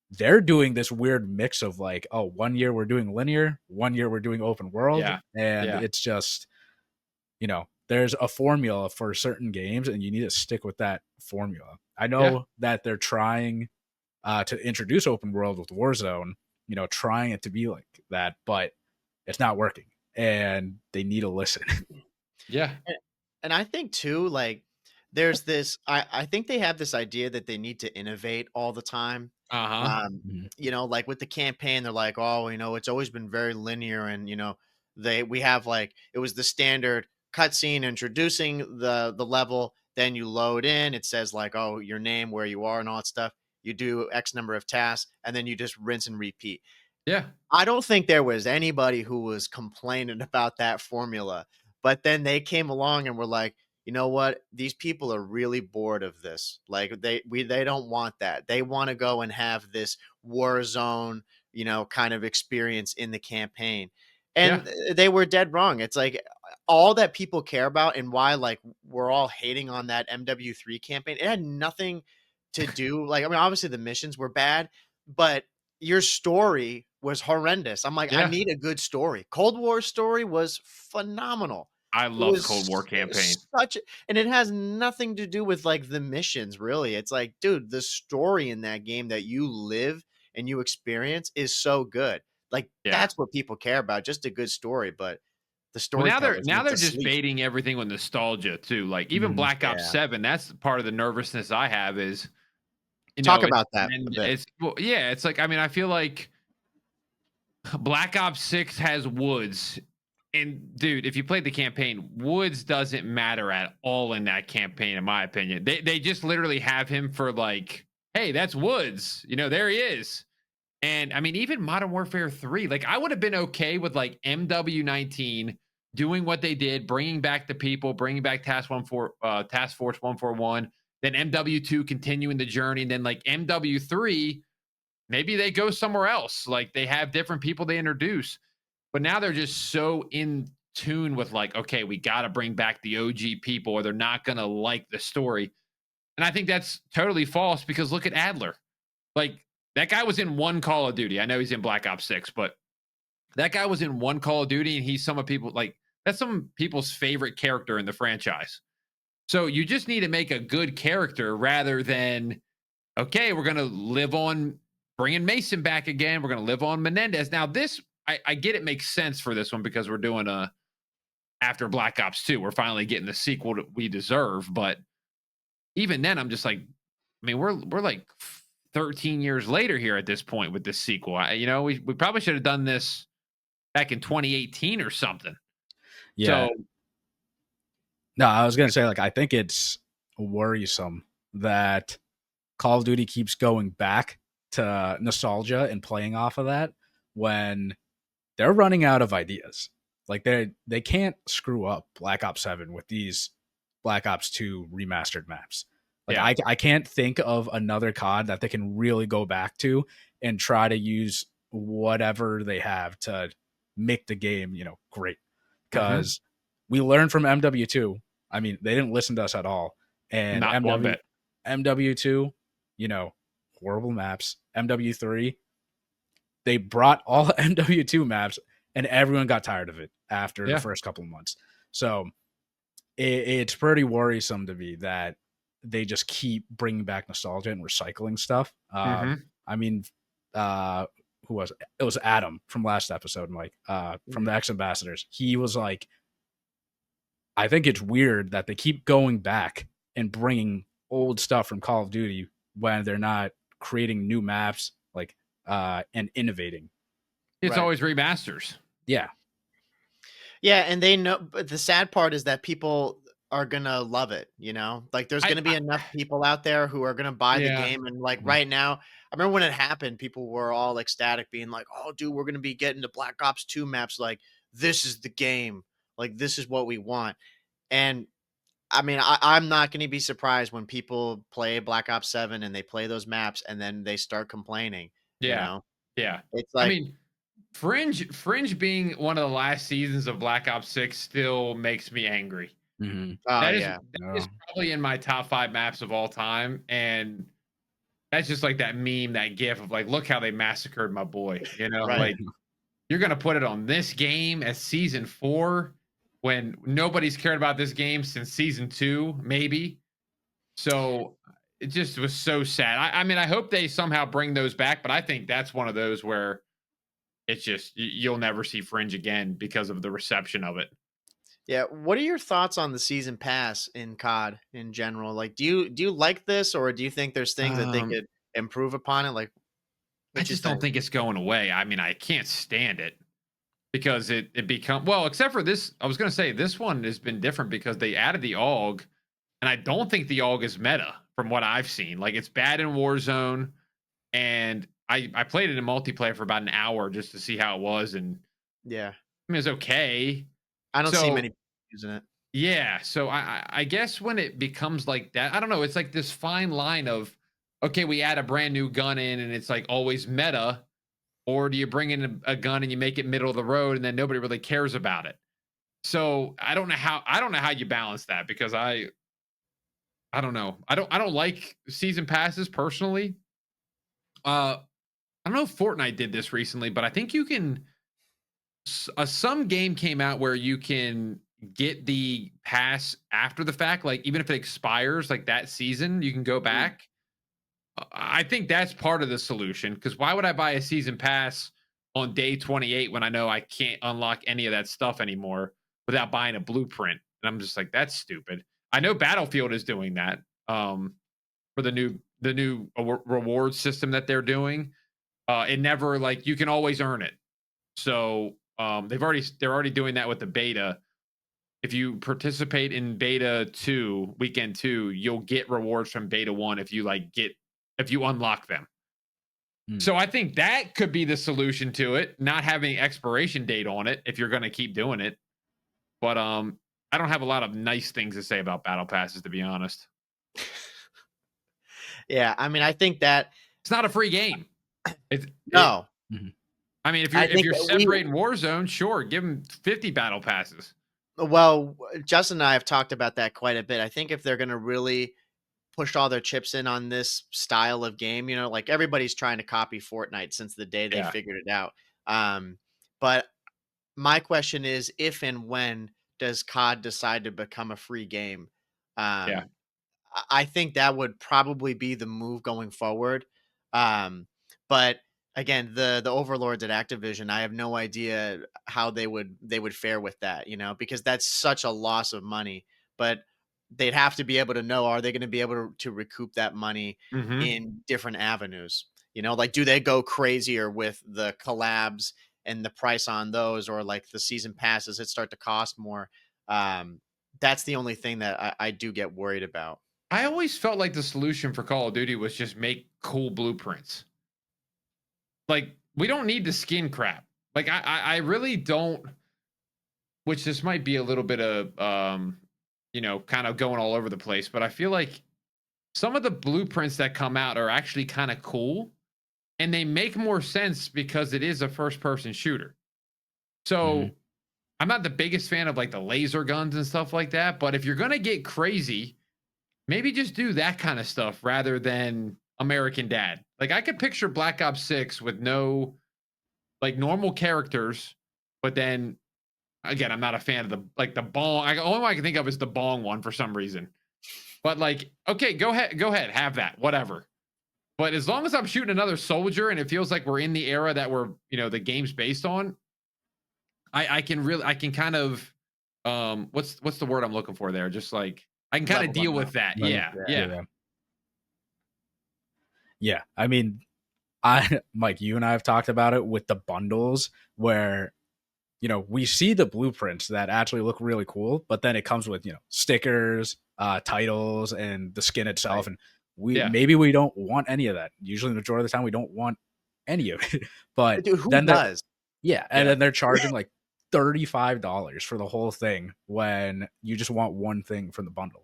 They're doing this weird mix of like, oh, 1 year we're doing linear, 1 year we're doing open world, Yeah. and Yeah. it's just, there's a formula for certain games, and you need to stick with that formula. I Yeah. know that they're trying to introduce open world with Warzone, trying it to be like that, but it's not working, and they need to listen. Yeah. And and I think too, like, there's this I think they have this idea that they need to innovate all the time. Uh-huh. Um, Mhm. like with the campaign, they're like, "Oh, it's always been very linear," and we have like it was the standard cutscene introducing the level, then you load in, it says like, "Oh, your name, where you are, and all that stuff." You do X number of tasks, and then you just rinse and repeat. Yeah. I don't think there was anybody who was complaining about that formula, but then they came along and were like, "You know what? These people are really bored of this. Like they don't want that. They want to go and have this war zone, kind of experience in the campaign." Yeah. And they were dead wrong. It's like all that people care about and why like we're all hating on that MW3 campaign. It had nothing to do like I mean obviously the missions were bad, but your story was horrendous. I'm like, I Yeah. need a good story. Cold War story was phenomenal. I It loved Cold War was campaign. such and it has nothing to do with like the missions, really. It's like, dude, the story in that game that you live and you experience is so good. Like Yeah. that's what people care about, just a good story. But the Well, now they're storytellers now went they're to just sleep. baiting everything with nostalgia too. Like even Mhm. Black Ops Yeah. 7, that's part of the nervousness I have is, Talk it's about that a bit. it's well, yeah, it's like I mean, I feel like Black Ops 6 has woods And dude, if you played the campaign, Woods doesn't matter at all in that campaign, in my opinion. They just literally have him for like, hey, that's Woods. You know, there he is. And I mean, even Modern Warfare 3, like I would have been okay with like MW19 doing what they did, bringing back the people, bringing back Task Force 141, then MW2 continuing the journey, and then like MW3, maybe they go somewhere else. Like they have different people they introduce. But now they're just so in tune with like, okay, we got to bring back the OG people or they're not going to like the story. And I think that's totally false because look at Adler. Like that guy was in one Call of Duty. I know he's in Black Ops 6, but that guy was in one Call of Duty and he's some of people like that's some people's favorite character in the franchise. So you just need to make a good character rather than, okay, we're going to live on bringing Mason back again. We're going to live on Menendez. Now, this, I get it makes sense for this one because we're doing a after Black Ops 2. We're finally getting the sequel that we deserve. But even then, I'm just like, I mean, we're like 13 years later here at this point with this sequel. We probably should have done this back in 2018 or something. Yeah. So, no, I was going to say, like, I think it's worrisome that Call of Duty keeps going back to nostalgia and playing off of that when they're running out of ideas. Like they can't screw up Black Ops 7 with these Black Ops 2 remastered maps. Like I can't think of another COD that they can really go back to and try to use whatever they have to make the game, great. Because we learned from MW2. I mean, they didn't listen to us at all. And not one bit. MW2, horrible maps. MW3, they brought all MW2 maps and everyone got tired of it after the first couple of months. So it's pretty worrisome to me that they just keep bringing back nostalgia and recycling stuff. I mean, who was it? It was Adam from last episode, Mike, from the Ex-Ambassadors. He was like, I think it's weird that they keep going back and bringing old stuff from Call of Duty when they're not creating new maps, like, and innovating. It's always remasters. Yeah. Yeah, and they know, but the sad part is that people are gonna love it, Like there's gonna be enough people out there who are gonna buy the game, and like right now, I remember when it happened, people were all ecstatic, being like, "Oh, dude, we're gonna be getting the Black Ops 2 maps. Like this is the game. Like this is what we want." And I mean, I'm not gonna be surprised when people play Black Ops 7 and they play those maps, and then they start complaining. Yeah. It's like, I mean, Fringe being one of the last seasons of Black Ops 6 still makes me angry. That is probably in my top 5 maps of all time, and that's just like that meme, that gif of like, look how they massacred my boy. Like you're gonna put it on this game as season 4 when nobody's cared about this game since season 2, maybe. So it just was so sad. I mean, I hope they somehow bring those back, but I think that's one of those where it's just you'll never see Fringe again because of the reception of it. Yeah, what are your thoughts on the season pass in COD in general? Like, do you like this, or do you think there's things that they could improve upon it? Like, I just don't think it's going away. I mean, I can't stand it because it become except for this. I was going to say this one has been different because they added the AUG, and I don't think the AUG is meta from what I've seen. Like it's bad in Warzone, and I played it in multiplayer for about an hour just to see how it was, and I mean it's okay. I don't see many people using it. Yeah, so I guess when it becomes like that, I don't know. It's like this fine line of, okay, we add a brand new gun in, and it's like always meta, or do you bring in a gun and you make it middle of the road, and then nobody really cares about it? So I don't know how you balance that because I don't know. I don't like season passes personally. I don't know if Fortnite did this recently, but I think you can. Some game came out where you can get the pass after the fact, like even if it expires, like that season, you can go back. I think that's part of the solution because why would I buy a season pass on day 28 when I know I can't unlock any of that stuff anymore without buying a blueprint? And I'm just like, that's stupid. I know Battlefield is doing that for the new reward system that they're doing. It never like you can always earn it. So they're already doing that with the beta. If you participate in beta 2, weekend 2, you'll get rewards from beta 1 if you unlock them. So I think that could be the solution to it, not having expiration date on it if you're going to keep doing it. But I don't have a lot of nice things to say about battle passes, to be honest. Yeah, I mean, I think that it's not a free game. No. I mean, if you're separating Warzone, sure, give them 50 battle passes. Well, Justin and I have talked about that quite a bit. I think if they're going to really push all their chips in on this style of game, like everybody's trying to copy Fortnite since the day they figured it out. But my question is, if and when does COD decide to become a free game? I think that would probably be the move going forward. But again, the overlords at Activision, I have no idea how they would fare with that, because that's such a loss of money. But they'd have to be able to know, are they going to be able to recoup that money in different avenues? Like, do they go crazier with the collabs and the price on those, or like the season passes that start to cost more? That's the only thing that I do get worried about. I always felt like the solution for Call of Duty was just make cool blueprints. Like, we don't need the skin crap. Like, I really don't, which this might be a little bit of, kind of going all over the place, but I feel like some of the blueprints that come out are actually kind of cool, and they make more sense because it is a first-person shooter. So, I'm not the biggest fan of, like, the laser guns and stuff like that, but if you're going to get crazy, maybe just do that kind of stuff rather than American Dad. Like, I could picture Black Ops 6 with no, like, normal characters, but then, again, I'm not a fan of the bong. The only one I can think of is the bong one for some reason. But, like, okay, go ahead, have that, whatever. But as long as I'm shooting another soldier and it feels like we're in the era that the game's based on, I can kind of, what's the word I'm looking for there? Just like, I can kind of deal with that. Yeah. Yeah. I mean, Mike, you and I have talked about it with the bundles where, we see the blueprints that actually look really cool, but then it comes with, stickers, titles, and the skin itself. And maybe we don't want any of that. Usually the majority of the time we don't want any of it. But dude, who then does? And then they're charging like $35 for the whole thing when you just want one thing from the bundle.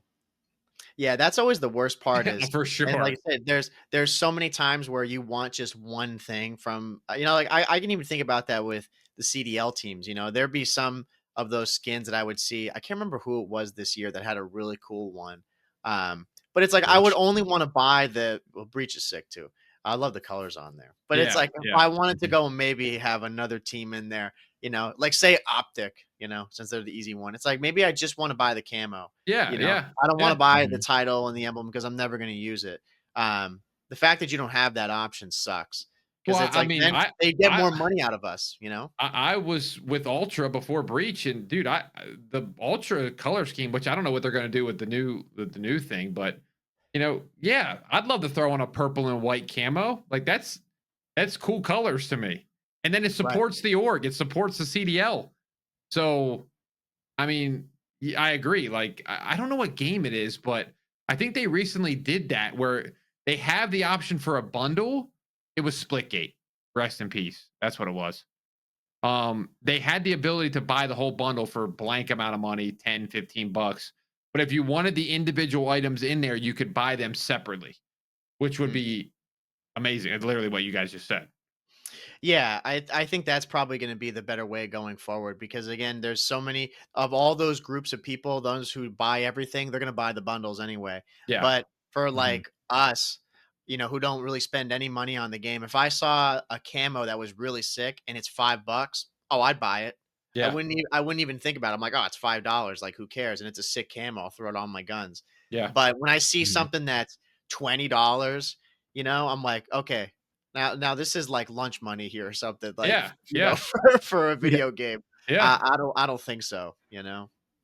Yeah, that's always the worst part is, for sure. And like I said, there's so many times where you want just one thing from, like I can even think about that with the CDL teams. There'd be some of those skins that I would see. I can't remember who it was this year that had a really cool one. But it's like, Breach. I would only want to buy Breach is sick too. I love the colors on there. But it's like, if I wanted to go and maybe have another team in there, like say Optic, since they're the easy one. It's like, maybe I just want to buy the camo. I don't want to buy the title and the emblem because I'm never going to use it. The fact that you don't have that option sucks. Because it's like, they get more money out of us, I was with Ultra before Breach, and dude, the Ultra color scheme, which I don't know what they're going to do with the new thing, but I'd love to throw on a purple and white camo. Like, that's cool colors to me. And then it supports the org, it supports the CDL. So, I mean, I agree. Like, I don't know what game it is, but I think they recently did that where they have the option for a bundle. It was Splitgate. Rest in peace. That's what it was. They had the ability to buy the whole bundle for a blank amount of money, 10, 15 bucks. But if you wanted the individual items in there, you could buy them separately, which would be amazing. It's literally what you guys just said. Yeah, I think that's probably going to be the better way going forward because, again, there's so many of all those groups of people, those who buy everything, they're going to buy the bundles anyway. Yeah. But for like us, who don't really spend any money on the game, if I saw a camo that was really sick and it's $5, oh, I'd buy it. Yeah. I wouldn't even think about it. I'm like, oh, it's $5. Like, who cares? And it's a sick camo. I'll throw it on my guns. Yeah. But when I see something that's $20, I'm like, okay. Now this is like lunch money here or something. Like, for a video game. Yeah, I don't think so.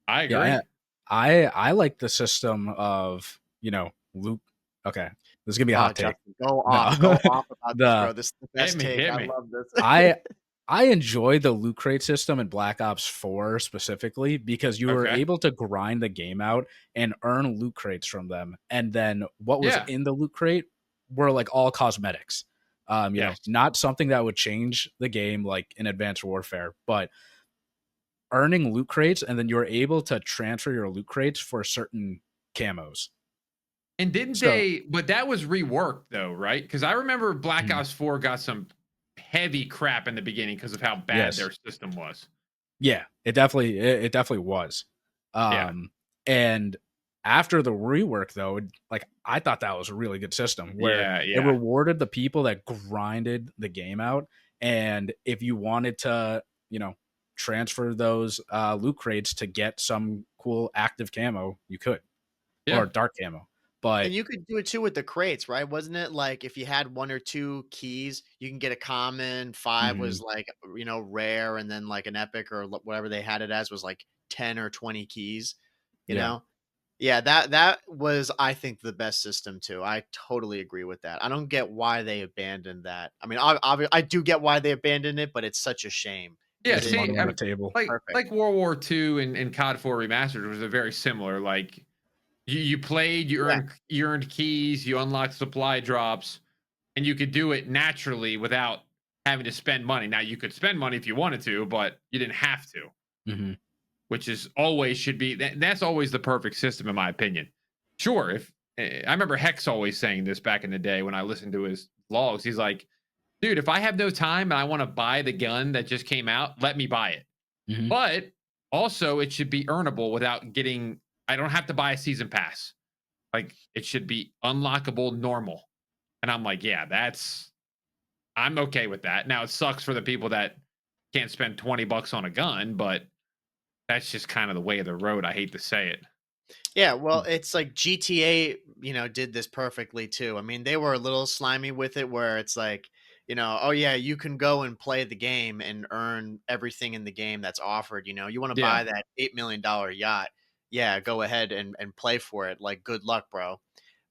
I agree. Yeah, I like the system of Luke. Okay, this is gonna be a hot take. Justin, go off about this, bro. This is the best take. I love this. I enjoy the loot crate system in Black Ops 4 specifically because you were Okay. able to grind the game out and earn loot crates from them. And then what was in the loot crate were like all cosmetics. You know, not something that would change the game like in Advanced Warfare, but earning loot crates, and then you were able to transfer your loot crates for certain camos. And didn't they? But that was reworked though, right? Because I remember Black Ops 4 got some heavy crap in the beginning because of how bad their system was. Yeah, it definitely was. And after the rework though, like I thought that was a really good system where it rewarded the people that grinded the game out. And if you wanted to, you know, transfer those loot crates to get some cool active camo, you could. Or dark camo. But and you could do it too with the crates, right? Wasn't it like if you had 1 or 2 keys, you can get a common, 5 was like, you know, rare, and then like an epic or whatever they had it as was like 10 or 20 keys, you know? Yeah, that was, I think, the best system too. I totally agree with that. I don't get why they abandoned that. I mean, I do get why they abandoned it, but it's such a shame. Yeah, see, money on the table. Like World War II and COD 4 Remastered was a very similar. Like you played, you earned keys, you unlocked supply drops, and you could do it naturally without having to spend money. Now you could spend money if you wanted to, but you didn't have to. Which is always should be that's always the perfect system in my opinion. Sure, if I remember Hex always saying this back in the day when I listened to his vlogs, he's like, dude, if I have no time and I want to buy the gun that just came out, let me buy it. But also it should be earnable without getting I don't have to buy a season pass. Like it should be unlockable normal. And I'm like, yeah, I'm okay with that. Now it sucks for the people that can't spend $20 on a gun, but that's just kind of the way of the road. I hate to say it. Yeah, well, it's like GTA, you know, did this perfectly too. I mean, they were a little slimy with it where it's like, you know, oh yeah, you can go and play the game and earn everything in the game that's offered. You know, you want to buy that $8 million yacht. Yeah, go ahead and play for it. Like, good luck, bro.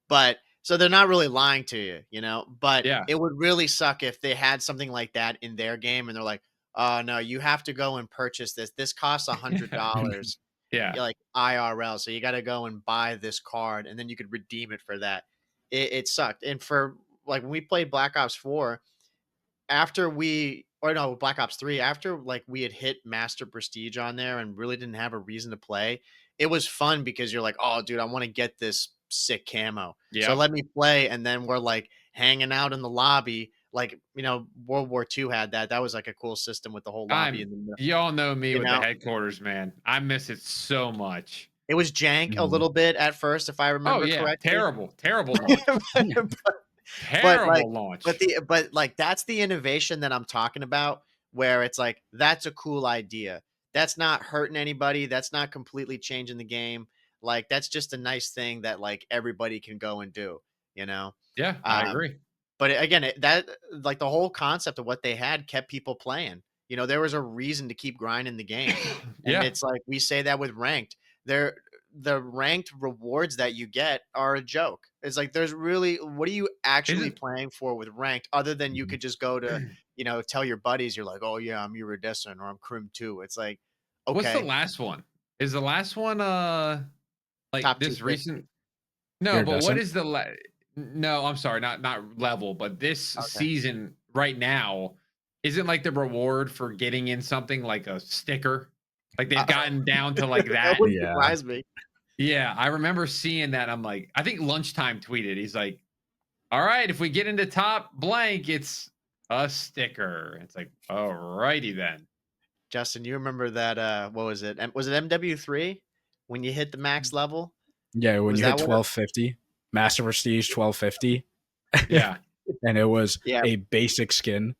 But so they're not really lying to you, you know, but it would really suck if they had something like that in their game and they're like, oh no, you have to go and purchase this. This costs $100. Like IRL. So you got to go and buy this card and then you could redeem it for that. It sucked. And for like when we played Black Ops 4, after we or no, Black Ops 3, after like we had hit Master Prestige on there and really didn't have a reason to play, it was fun because you're like, oh dude, I want to get this sick camo. So let me play. And then we're like hanging out in the lobby. Like, you know, World War II had that. That was like a cool system with the whole lobby in the middle. Y'all know me with the headquarters, man. I miss it so much. It was jank a little bit at first, if I remember correctly. Terrible launch. Terrible launch. But like that's the innovation that I'm talking about, where it's like that's a cool idea. That's not hurting anybody. That's not completely changing the game. Like that's just a nice thing that like everybody can go and do. You know? Yeah, I agree. But again, that like the whole concept of what they had kept people playing. You know, there was a reason to keep grinding the game. And it's like we say that with ranked. The ranked rewards that you get are a joke. It's like there's really what are you actually playing for with ranked other than you could just go to, you know, tell your buddies you're like, oh yeah, I'm Iridescent or I'm Crim 2. It's like, okay. What's the last one? Is the last one like Top this recent? No, but what is the no, I'm sorry, not level, but this season right now isn't like the reward for getting in something like a sticker. Like they've gotten down to like that. That wouldn't surprise me. Yeah, I remember seeing that. I'm like, I think Lunchtime tweeted. He's like, all right, if we get into top blank, it's a sticker. It's like, all righty then. Justin, you remember that what was it? Was it MW3 when you hit the max level? Yeah, when you hit 1250. Master Prestige 1250. Yeah. And it was a basic skin.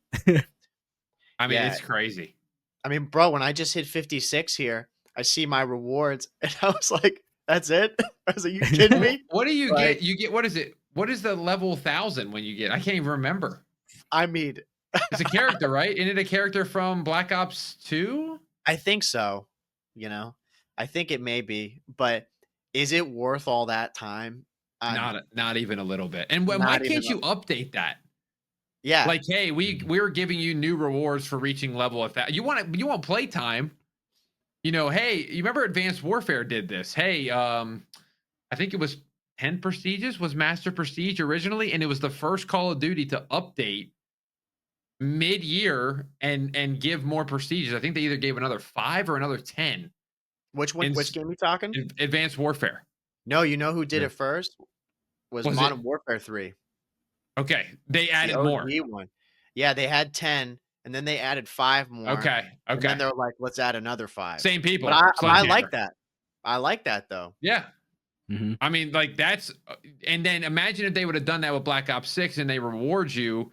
I mean, it's crazy. I mean, bro, when I just hit 56 here, I see my rewards and I was like, that's it? I was like, you kidding me? What do you get? You get, what is it? What is the level 1000 when you get? I can't even remember. I mean, it's a character, right? Isn't it a character from Black Ops 2? I think so. You know, I think it may be, but is it worth all that time? Not even a little bit. And why can't you update that? Yeah. Like, hey, we're giving you new rewards for reaching level of that. You want playtime. You know, hey, you remember Advanced Warfare did this? Hey, I think it was 10 prestiges was Master Prestige originally, and it was the first Call of Duty to update mid-year and give more prestiges. I think they either gave another 5 or another 10 Which one? in, Which game you talking? in Advanced Warfare. No, you know who did Yeah. it first? Was Was it Modern Warfare 3, okay? They the added more. OG one. Yeah, they had 10, and then they added 5 more, Okay, and then okay. they're like, "Let's add another 5." Same But people, I like Sledgehammer. that. I like that though. Yeah, Mm-hmm. I mean, like that's, and then imagine if they would have done that with Black Ops 6 and they reward you,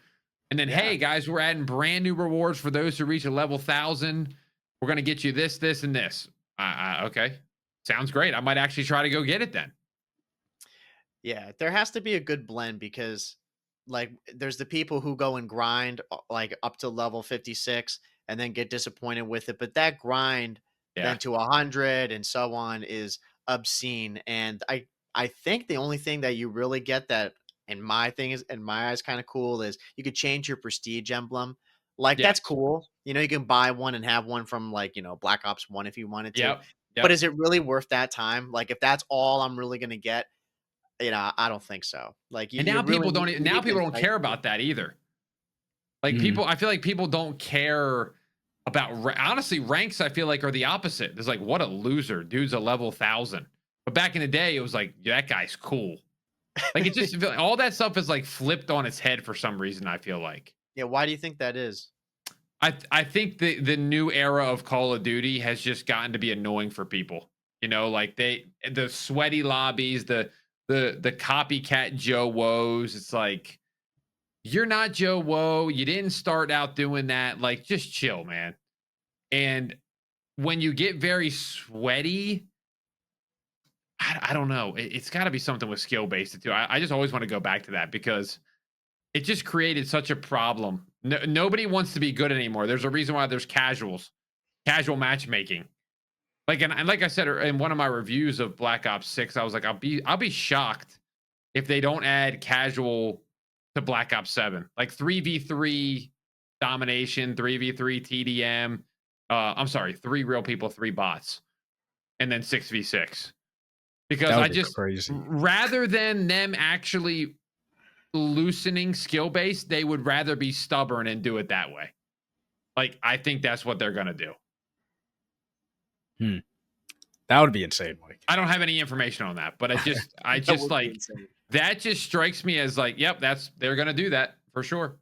and then Yeah. hey guys, we're adding brand new rewards for those who reach a level 1,000. We're gonna get you this, this, and this. Okay, sounds great. I might actually try to go get it then. Yeah, there has to be a good blend because, like, there's the people who go and grind like up to level 56 and then get disappointed with it. But that grind Yeah, then to 100 and so on is obscene. And I think the only thing that you really get that in my eyes kind of cool is you could change your prestige emblem. Like yes, that's cool. You know, you can buy one and have one from like, Black Ops 1 if you wanted to. yep, But yep. is it really worth that time? Like if that's all I'm really going to get, I don't think so. Like, And you now really people don't. you Now need to people don't entice care people. about that either. Like Mm-hmm. people, I feel like people don't care about honestly ranks. I feel like are the opposite. It's like what a loser, dude's a level 1,000. But back in the day, it was like yeah, that guy's cool. Like it just all that stuff is like flipped on its head for some reason. I feel like Yeah, why do you think that is? I think the new era of Call of Duty has just gotten to be annoying for people. You know, like the sweaty lobbies, the copycat Joe woes. It's like you're not Joe Woe. You didn't start out doing that. Like, just chill, man. And when you get very sweaty, I don't know. It's got to be something with skill based too. I just always want to go back to that because it just created such a problem. Nobody wants to be good anymore. There's a reason why there's casuals, casual matchmaking. Like and like I said in one of my reviews of Black Ops 6, I was like, I'll be shocked if they don't add casual to Black Ops 7. Like 3v3 domination, 3v3 TDM. I'm sorry, 3 real people, 3 bots, and then 6v6. Because That I would be just crazy. rather than them actually loosening skill base, they would rather be stubborn and do it that way. Like I think that's what they're gonna do. That would be insane, Mike. I don't have any information on that, but I That just would be like insane. that just strikes me as like, yep, they're gonna do that for sure.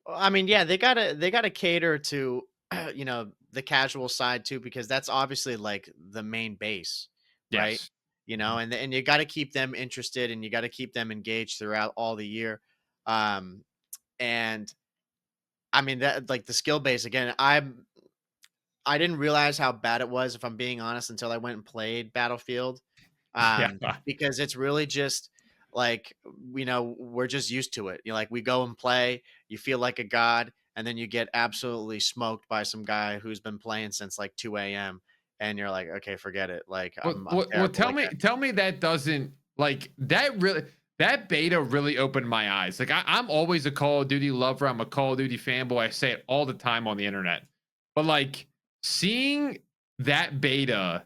Well, I mean, yeah, they gotta cater to the casual side too, because that's obviously like the main base, right? Yes. And you got to keep them interested and you got to keep them engaged throughout all the year. Um, and I mean that like the skill base again. I didn't realize how bad it was, if I'm being honest, until I went and played Battlefield. Yeah. Because it's really just like, we're just used to it. Like we go and play, you feel like a god, and then you get absolutely smoked by some guy who's been playing since like 2 a.m. And you're like, okay, forget it. Like I'm Well, terrible. tell Like me, that doesn't like that beta really opened my eyes. Like I'm always a Call of Duty lover. I'm a Call of Duty fanboy. I say it all the time on the internet. But like seeing that beta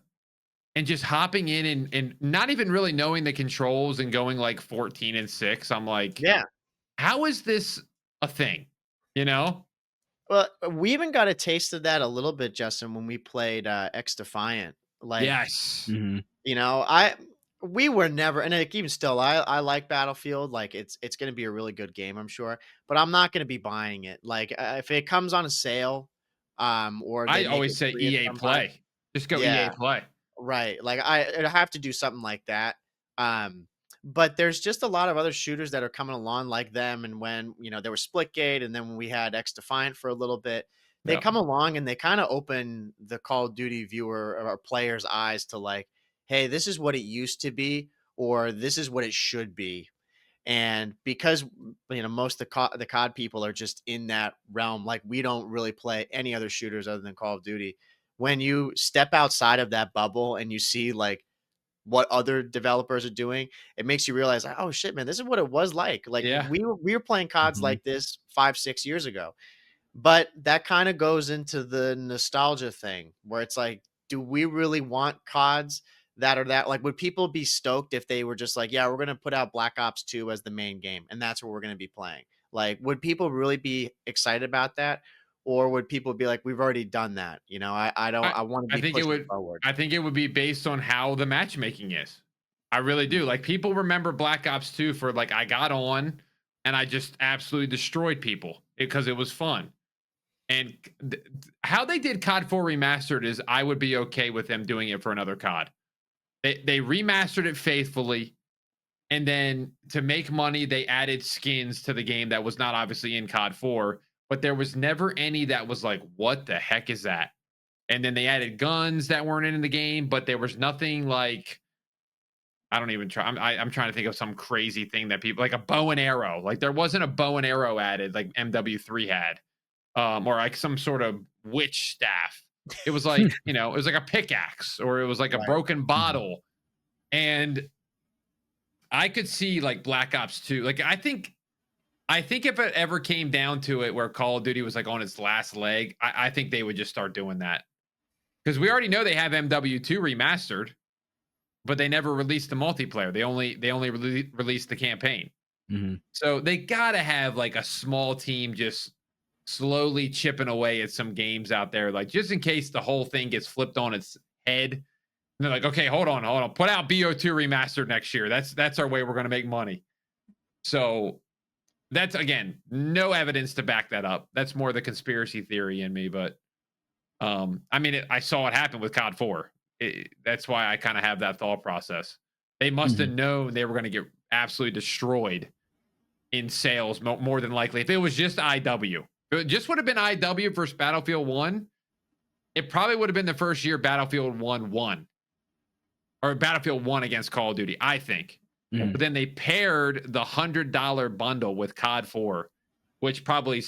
and just hopping in and not even really knowing the controls and going like 14-6, I'm like, yeah. how is this a thing? You know? Well, we even got a taste of that a little bit, Justin, when we played X Defiant. Like, Yes. Mm-hmm. I we were never, and like, even still, I like Battlefield. Like it's going to be a really good game, I'm sure, but I'm not going to be buying it. Like if it comes on a sale, or they I make always it say free at EA some time. Play. Just go EA Yeah, Play. right. Like I have to do something like that. Um, but there's just a lot of other shooters that are coming along like them. And when there was Splitgate, and then when we had X Defiant for a little bit, they Yeah. come along and they kind of open the Call of Duty viewer or player's eyes to like, hey, this is what it used to be, or this is what it should be. And because most of the COD people are just in that realm, like we don't really play any other shooters other than Call of Duty. When you step outside of that bubble and you see like what other developers are doing, it makes you realize, oh shit, man, this is what it was like. Like Yeah. we were playing CODs Mhm. like this 5-6 years ago. But that kind of goes into the nostalgia thing where it's like, do we really want CODs that are that? Like, would people be stoked if they were just like, yeah, we're going to put out Black Ops 2 as the main game and that's what we're going to be playing? Like, would people really be excited about that? Or would people be like, we've already done that? You know, I don't, I I want to I be think it pushing would forward. I think it would be based on how the matchmaking is. I really do. Like people remember Black Ops 2 for like I got on and I just absolutely destroyed people because it was fun. And how they did COD 4 remastered is I would be okay with them doing it for another COD. They remastered it faithfully, and then to make money, they added skins to the game that was not obviously in COD 4, but there was never any that was like, what the heck is that? And then they added guns that weren't in the game, but there was nothing like I don't even try. I'm trying to think of some crazy thing that people like a bow and arrow. Like there wasn't a bow and arrow added like MW3 had, or like some sort of witch staff. It was like it was like a pickaxe or it was like a Right. broken Mhm. bottle, and I could see like Black Ops 2. Like I think if it ever came down to it, where Call of Duty was like on its last leg, I think they would just start doing that because we already know they have MW2 remastered, but they never released the multiplayer. They only released the campaign. Mhm. So they gotta have like a small team just slowly chipping away at some games out there, like just in case the whole thing gets flipped on its head. And they're like, okay, hold on, put out BO2 remastered next year. That's our way we're gonna make money. So that's again no evidence to back that up. That's more the conspiracy theory in me, but I mean, I saw it happen with COD 4. That's why I kind of have that thought process. They must have Mhm. known they were going to get absolutely destroyed in sales, more than likely. If it was just IW, if it just would have been IW versus Battlefield 1, it probably would have been the first year Battlefield 1 won or Battlefield 1 against Call of Duty, I think. Mhm. But then they paired the $100 bundle with COD 4, which probably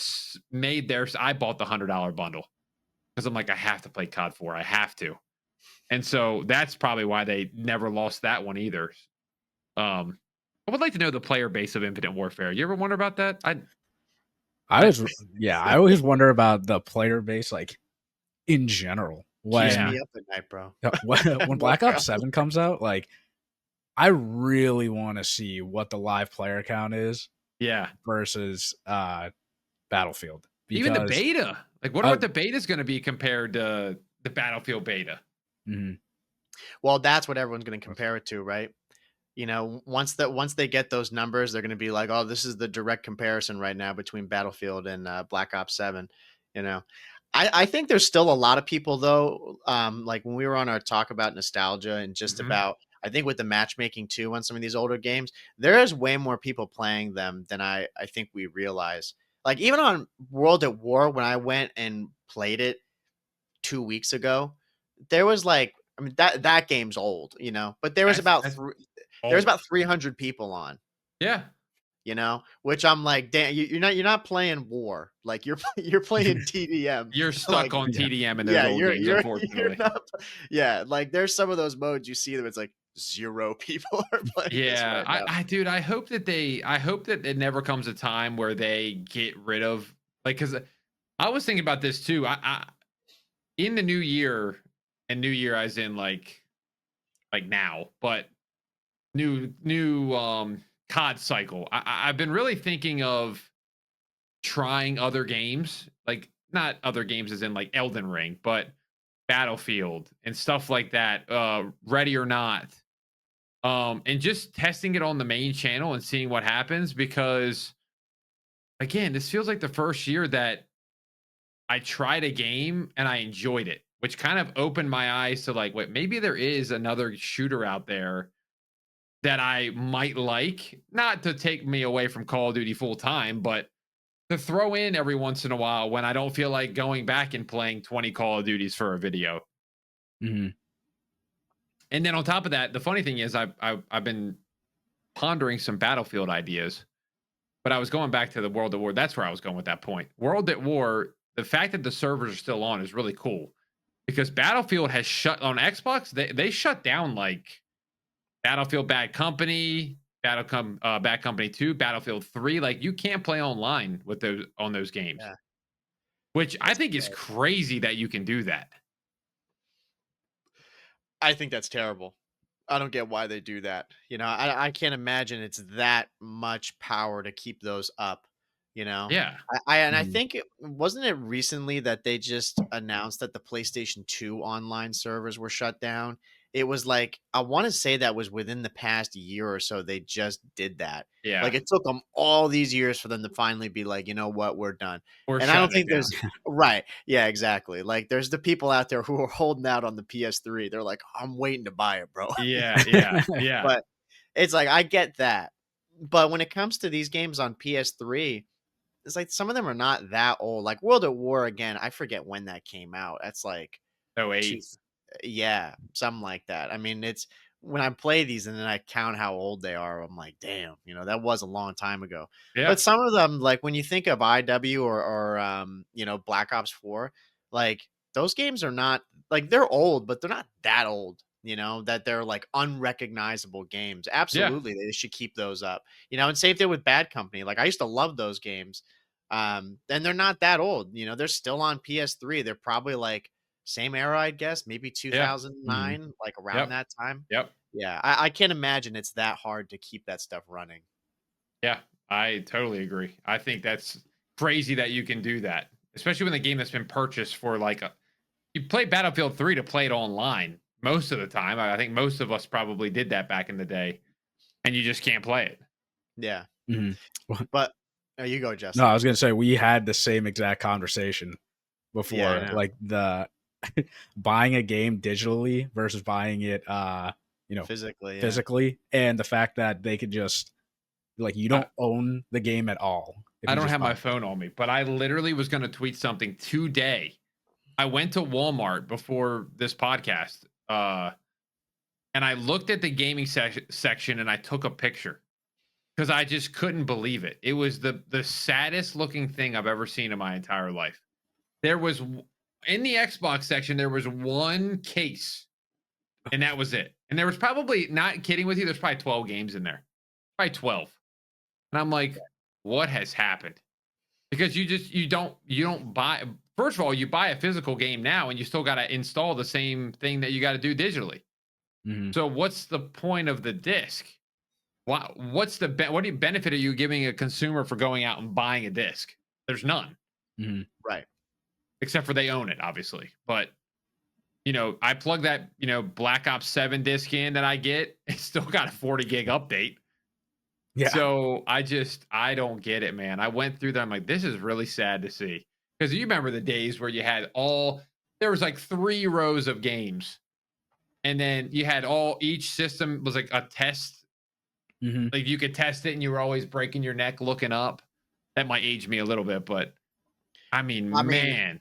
made theirs. I bought the $100 bundle because I'm like, I have to play COD 4. I have to. And so that's probably why they never lost that one either. I would like to know the player base of Infinite Warfare. You ever wonder about that? I I always wonder about the player base, like in general. Keeps yeah, me up at night, bro. When Black Ops 7 comes out, like I really want to see what the live player count is yeah. versus Battlefield Even the because beta. Like, what uh, what the beta is going to be compared to the Battlefield beta? mhm. Well, that's what everyone's going to compare it to, right? You know, once they get those numbers, they're going to be like, "Oh, this is the direct comparison right now between Battlefield and Black Ops 7." You know, I think there's still a lot of people though. Like when we were on our talk about nostalgia and just Mhm. about, I think with the matchmaking too on some of these older games, there is way more people playing them than I think we realize. Like even on World at War, when I went and played it 2 weeks ago, there was like, I mean that game's old, you know, but That's there was old. about 300 people on, Yeah. you know, which I'm like, damn, you're not playing war, like you're playing TDM, You're stuck like on Yeah. TDM in those yeah, old games, you're unfortunately. not, yeah, like there's some of those modes you see that it's like 0 people are playing this Yeah, right now. dude, I hope that it never comes a time where they get rid of like because I was thinking about this too. I in the new year, and new year as in like now, but new COD cycle. I've been really thinking of trying other games, like not other games as in like Elden Ring, but Battlefield and stuff like that. Ready or Not, and just testing it on the main channel and seeing what happens because again, this feels like the first year that I tried a game and I enjoyed it, which kind of opened my eyes to like, wait, maybe there is another shooter out there that I might like, not to take me away from Call of Duty full time, but to throw in every once in a while when I don't feel like going back and playing 20 Call of Duties for a video. Mhm. And then on top of that, the funny thing is I've been pondering some Battlefield ideas, but I was going back to the World at War. That's where I was going with that point. World at War, the fact that the servers are still on is really cool because Battlefield has shut on Xbox. They shut down like Battlefield Bad Company, Bad Company 2, Battlefield 3. Like you can't play online with those games. Yeah. Which I It's think is crazy that you can do that. I think that's terrible. I don't get why they do that. You know, I can't imagine it's that much power to keep those up. You know, Yeah. I think wasn't it recently that they just announced that the PlayStation 2 online servers were shut down. It was like I want to say that was within the past year or so. They just did that. Yeah. Like it took them all these years for them to finally be like, you know what, we're done. We're And I don't shutting think it down. there's right. Yeah, exactly. Like there's the people out there who are holding out on the PS3. They're like, I'm waiting to buy it, bro. Yeah, yeah, yeah. But it's like I get that. But when it comes to these games on PS3, it's like some of them are not that old. Like World at War again, I forget when that came out. That's like Oh, two, 8. yeah, something like that. I mean, it's when I play these and then I count how old they are, I'm like, damn, you know, that was a long time ago. Yeah. But some of them, like when you think of IW or you know, Black Ops 4, like those games are not like they're old, but they're not that old. You know, that they're like unrecognizable games. Yeah. Absolutely, they should keep those up. You know, and same thing with Bad Company. Like I used to love those games. And they're not that old. You know, they're still on PS3. They're probably like same era, I guess, maybe Yeah. 2009, like around Yep. that time. Yep. Yeah, I can't imagine it's that hard to keep that stuff running. Yeah. I totally agree. I think that's crazy that you can do that, especially when the game that's been purchased for like you play Battlefield 3 to play it online most of the time. I think most of us probably did that back in the day, and you just can't play it. Yeah. Mm-hmm. But you go, Justin. No, I was gonna say we had the same exact conversation before, Yeah, like the buying a game digitally versus buying it, you know, physically, and the fact that they could just like you don't own the game at all. I don't have my phone on me, but I literally was going to tweet something today. I went to Walmart before this podcast, and I looked at the gaming section and I took a picture because I just couldn't believe it. It was the saddest looking thing I've ever seen in my entire life. There was in the Xbox section, there was one case, and that was it. And there was probably, not kidding with you, there's probably 12 games in there, probably 12. And I'm like, what has happened? Because you don't buy. First of all, you buy a physical game now, and you still got to install the same thing that you got to do digitally. Mm-hmm. So what's the point of the disc? What benefit are you giving a consumer for going out and buying a disc? There's none. Mm-hmm. right. Except for they own it, obviously. But you know, I plug that, you know, Black Ops 7 disc in that I get, it's still got a 40 gig update. Yeah. So I don't get it, man. I went through that. I'm like, this is really sad to see. Because you remember the days where you had there was like 3 rows of games. And then you had each system was like a test. Mm-hmm. Like you could test it and you were always breaking your neck looking up. That might age me a little bit, but I mean, man.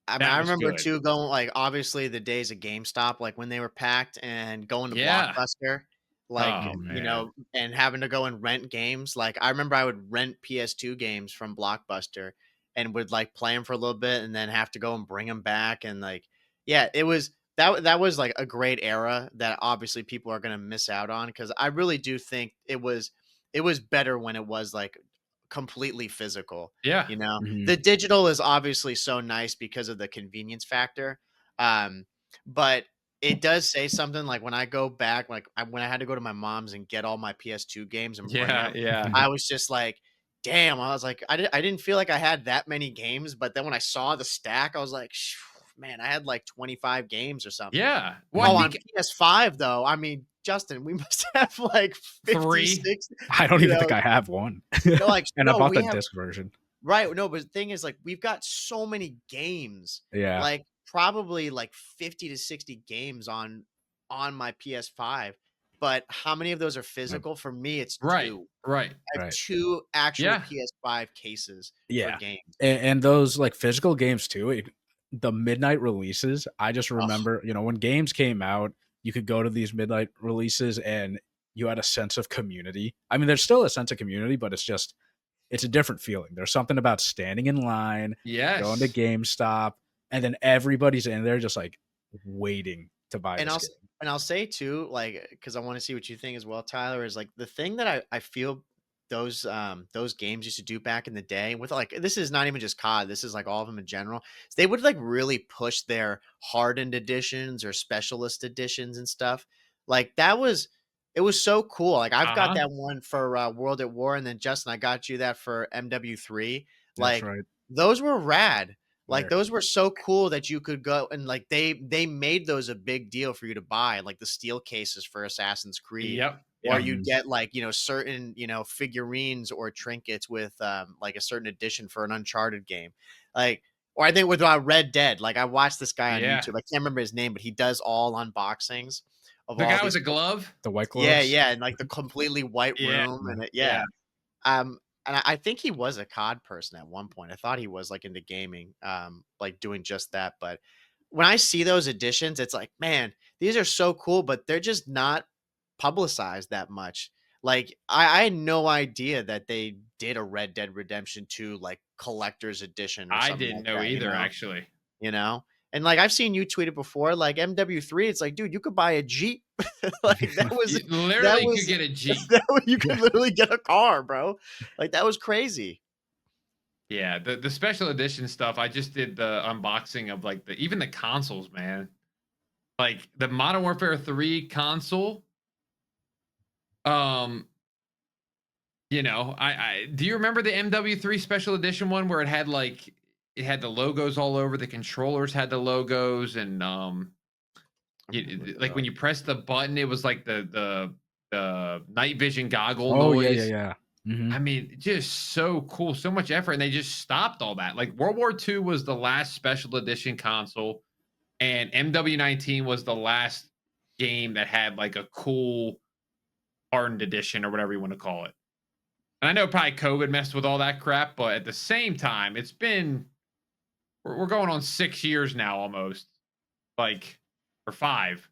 I remember too going like obviously the days of GameStop, like when they were packed and going to Blockbuster, like you know, and having to go and rent games. Like I remember I would rent PS2 games from Blockbuster and would like play them for a little bit and then have to go and bring them back. And like, yeah, it was that was like a great era that obviously people are going to miss out on. Cause I really do think it was better when it was like completely physical. Yeah. You know, Mm-hmm. the digital is obviously so nice because of the convenience factor. But it does say something like when I go back, like when I had to go to my mom's and get all my PS2 games and bring them, I was just like, damn, I was like, I didn't feel like I had that many games. But then when I saw the stack, I was like, man, I had like 25 games or something. Yeah. Well, on PS5 though, I mean, Justin, we must have like 50, 3. 60. I don't even think I have one. No, like, and I bought the disc version. Right. No, but the thing is, like, we've got so many games. Yeah. Like, probably like 50 to 60 games on my PS5. But how many of those are physical? For me, it's 2. Right. I have 2 actual PS5 cases for games. And those like physical games too. The midnight releases. I just remember, you know, when games came out, you could go to these midnight releases and you had a sense of community. I mean, there's still a sense of community, but it's a different feeling. There's something about standing in line, going to GameStop, and then everybody's in there just like waiting to buy this game. And I'll say too, like, because I want to see what you think as well, Tyler, is like the thing that I feel those games used to do back in the day with like this is not even just COD, this is like all of them in general. Is they would like really push their hardened editions or specialist editions and stuff. Like that was it was so cool. Like I've got Uh-huh. that one for World at War, and then Justin, I got you that for MW3. That's Like right. those were rad. Like There. those were so cool that you could go and like they made those a big deal for you to buy, like the steel cases for Assassin's Creed, Yep. or Yep. you Mhm. get like certain figurines or trinkets with like a certain edition for an Uncharted game, like or I think with Red Dead. Like I watched this guy on Yeah. YouTube. I can't remember his name, but he does all unboxings of The all guy with these. the glove? The white Yeah, gloves. yeah, and like the completely white Yeah. room and Yeah. yeah. And I think he was a COD person at one point. I thought he was like into gaming, like doing just that. But when I see those editions, it's like, man, these are so cool, but they're just not publicized that much. Like, I had no idea that they did a Red Dead Redemption 2 like collector's edition or I something didn't like know that, either, actually. you know? And like I've seen you tweet it before, like MW3, it's like, dude, you could buy a Jeep. Like You that literally could was get a Jeep. you Yeah. could literally get a car, bro. Like that was crazy. Yeah, the special edition stuff, I just did the unboxing of, like, the even the consoles, man. Like, the Modern Warfare 3 console, um, I do you remember the MW3 special edition one where it had, like it had the logos all over, the controllers had the logos, and, Let me look it like, when up. you press the button, it was like the night vision goggle Oh, yeah, yeah, noise. yeah. Mhm. I mean, just so cool, so much effort, and they just stopped all that. Like World War II was the last special edition console, and MW19 was the last game that had like a cool hardened edition or whatever you want to call it. And I know probably COVID messed with all that crap, but at the same time, it's been we're going on 6 years now almost, like or five.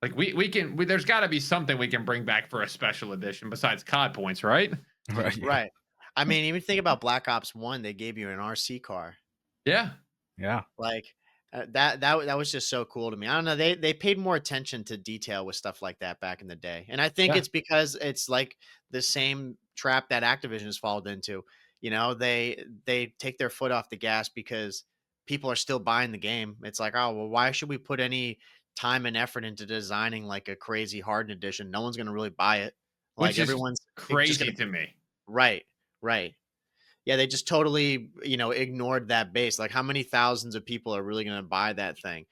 Like there's got to be something we can bring back for a special edition besides COD points, right? Right, yeah. Right. I mean, even think about Black Ops 1, they gave you an RC car. Yeah. Yeah. Like that was just so cool to me. I don't know. They paid more attention to detail with stuff like that back in the day, and I think Yeah. it's because it's like the same trap that Activision has fallen into. They take their foot off the gas because people are still buying the game. It's like, oh well, why should we put any time and effort into designing like a crazy hardened edition? No one's going to really buy it. Like Which is everyone's just going crazy to to me. right, right. Yeah, they just totally, ignored that base. Like, how many thousands of people are really going to buy that thing,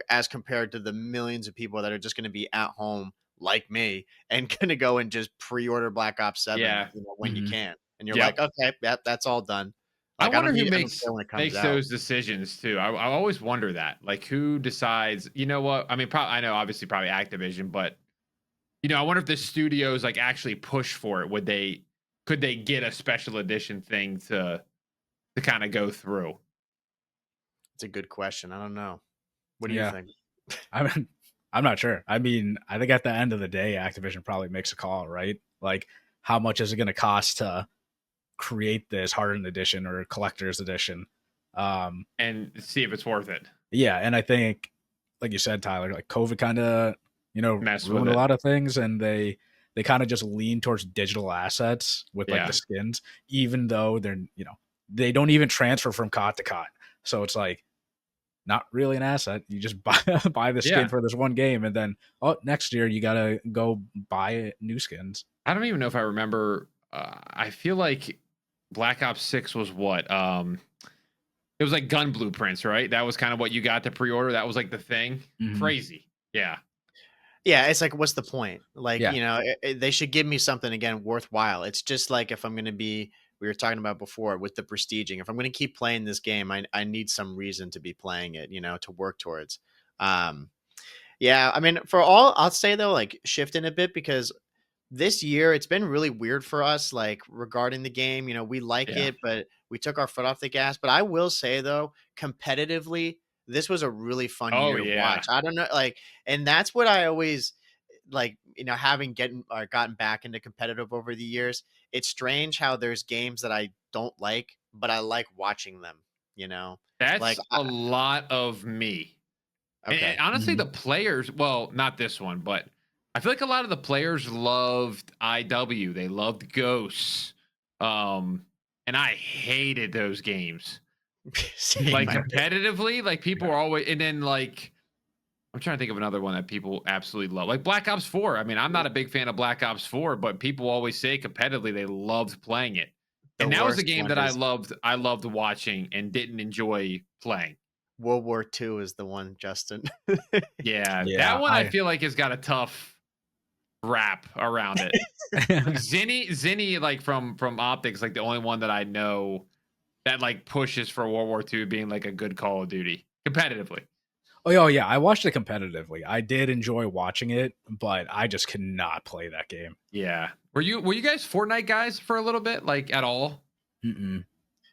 as compared to the millions of people that are just going to be at home like me and going to go and just pre-order Black Ops 7, Yeah. when you Mhm. can. And you're like, Yep. okay, that's all done. I Like, wonder who I don't care when it comes makes out. those decisions too. I always wonder that. Like who decides, you know what? I mean, I know obviously probably Activision, but I wonder if the studios like actually push for it. Could they get a special edition thing to kind of go through? It's a good question. I don't know. What do you Yeah. think? I mean, I'm not sure. I mean, I think at the end of the day, Activision probably makes a call, right? Like, how much is it going to cost to create this hardened edition or collector's edition? And see if it's worth it. Yeah, and I think, like you said, Tyler, like COVID kind of, Mess with ruined a it. lot of things, and they kind of just lean towards digital assets with like the Yeah. skins, even though they don't even transfer from COD to COD. So it's like not really an asset. You just buy the skin Yeah. for this one game, and then next year you gotta go buy new skins. I don't even know if I remember. I feel like Black Ops 6 was what? It was like gun blueprints, right? That was kind of what you got to pre-order. That was like the thing. Mhm. Crazy. Yeah. Yeah, it's like, what's the point? Like, Yeah, they should give me something again worthwhile. It's just like if I'm going to be, we were talking about before with the prestiging. If I'm going to keep playing this game, I need some reason to be playing it, to work towards. Um, yeah, I mean, for all I'll say though, like shifting a bit because this year it's been really weird for us, like regarding the game. We like Yeah. it, but we took our foot off the gas. But I will say though, competitively, this was a really fun Oh year to watch. yeah. I don't know, like, and that's what I always like, having gotten back into competitive over the years. It's strange how there's games that I don't like, but I like watching them. Like, That's a lot of me. Okay. And honestly, the players, well, not this one, but I feel like a lot of the players loved IW. They loved Ghosts. And I hated those games. Like competitively, like people were always, and then like I'm trying to think of another one that people absolutely love, like Black Ops 4. I mean, I'm not a big fan of Black Ops 4, but people always say competitively they loved playing it. The And that was a worst game one that is I loved watching and didn't enjoy playing. World War II is the one, Justin. Yeah, Yeah, that one I feel like has got a tough rap around it. Like Zinni, like from Optics, like the only one that I know that like pushes for World War II being like a good Call of Duty competitively. Oh yeah, I watched it competitively. I did enjoy watching it, but I just cannot play that game. Yeah, were you guys Fortnite guys for a little bit, like at all? Mm-mm.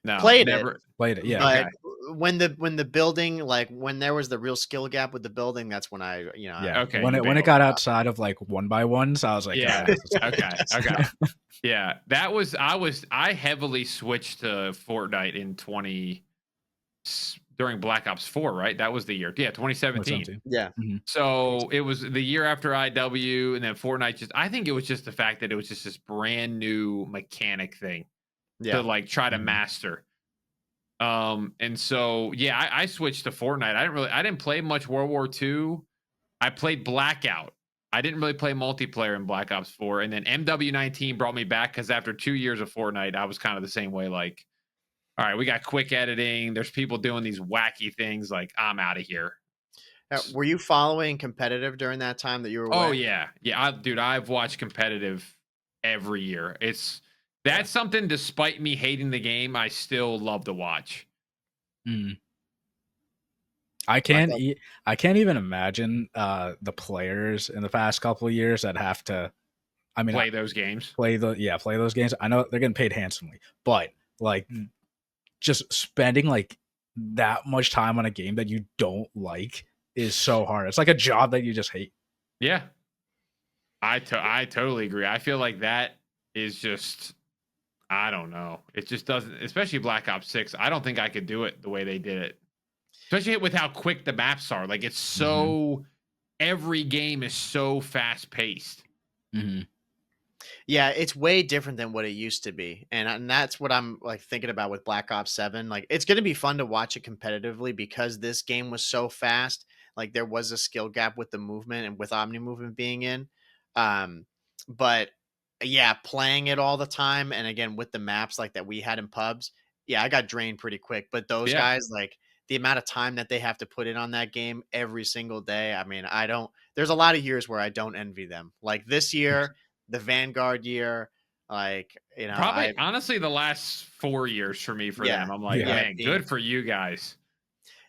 No, Played never. it. Played it, yeah. But Okay. when the building, like when there was the real skill gap with the building, that's when I, Yeah. Okay, When you it bailed. got outside of like 1x1s, I was like, Yeah. this is Okay. Okay. Yeah, that was I heavily switched to Fortnite in during Black Ops 4, right? That was the year. Yeah, 2017. 17. Yeah. Mhm. So it was the year after IW, and then Fortnite. I think it was just the fact that it was just this brand new mechanic thing to Yeah. like try to Mhm. master. And so yeah, I switched to Fortnite. I didn't play much World War II. I played Blackout. I didn't really play multiplayer in Black Ops 4. And then MW19 brought me back because after 2 years of Fortnite, I was kind of the same way. Like, all right, we got quick editing. There's people doing these wacky things. Like, I'm out of here. Were you following competitive during that time that you were away? Oh, yeah. Yeah. Dude, I've watched competitive every year. That's something, despite me hating the game, I still love to watch. Mm. I can't even imagine the players in the past couple of years that have to Play those games. Play those games. I know they're getting paid handsomely, but like just spending like that much time on a game that you don't like is so hard. It's like a job that you just hate. Yeah. I totally agree. I feel like that is just, I don't know. It just doesn't, especially Black Ops 6. I don't think I could do it the way they did it. Especially with how quick the maps are. Like, it's so, every game is so fast paced. Mm-hmm. Yeah, it's way different than what it used to be. And that's what I'm like thinking about with Black Ops 7. Like it's going to be fun to watch it competitively because this game was so fast. Like there was a skill gap with the movement and with Omni movement being in. But yeah, playing it all the time and again with the maps like that we had in pubs, yeah, I got drained pretty quick. But those Yeah. guys, like the amount of time that they have to put in on that game every single day. I mean, there's a lot of years where I don't envy them. Like this year, the Vanguard year, like, Probably, honestly, the last 4 years for me them. I'm like, man, good for you guys.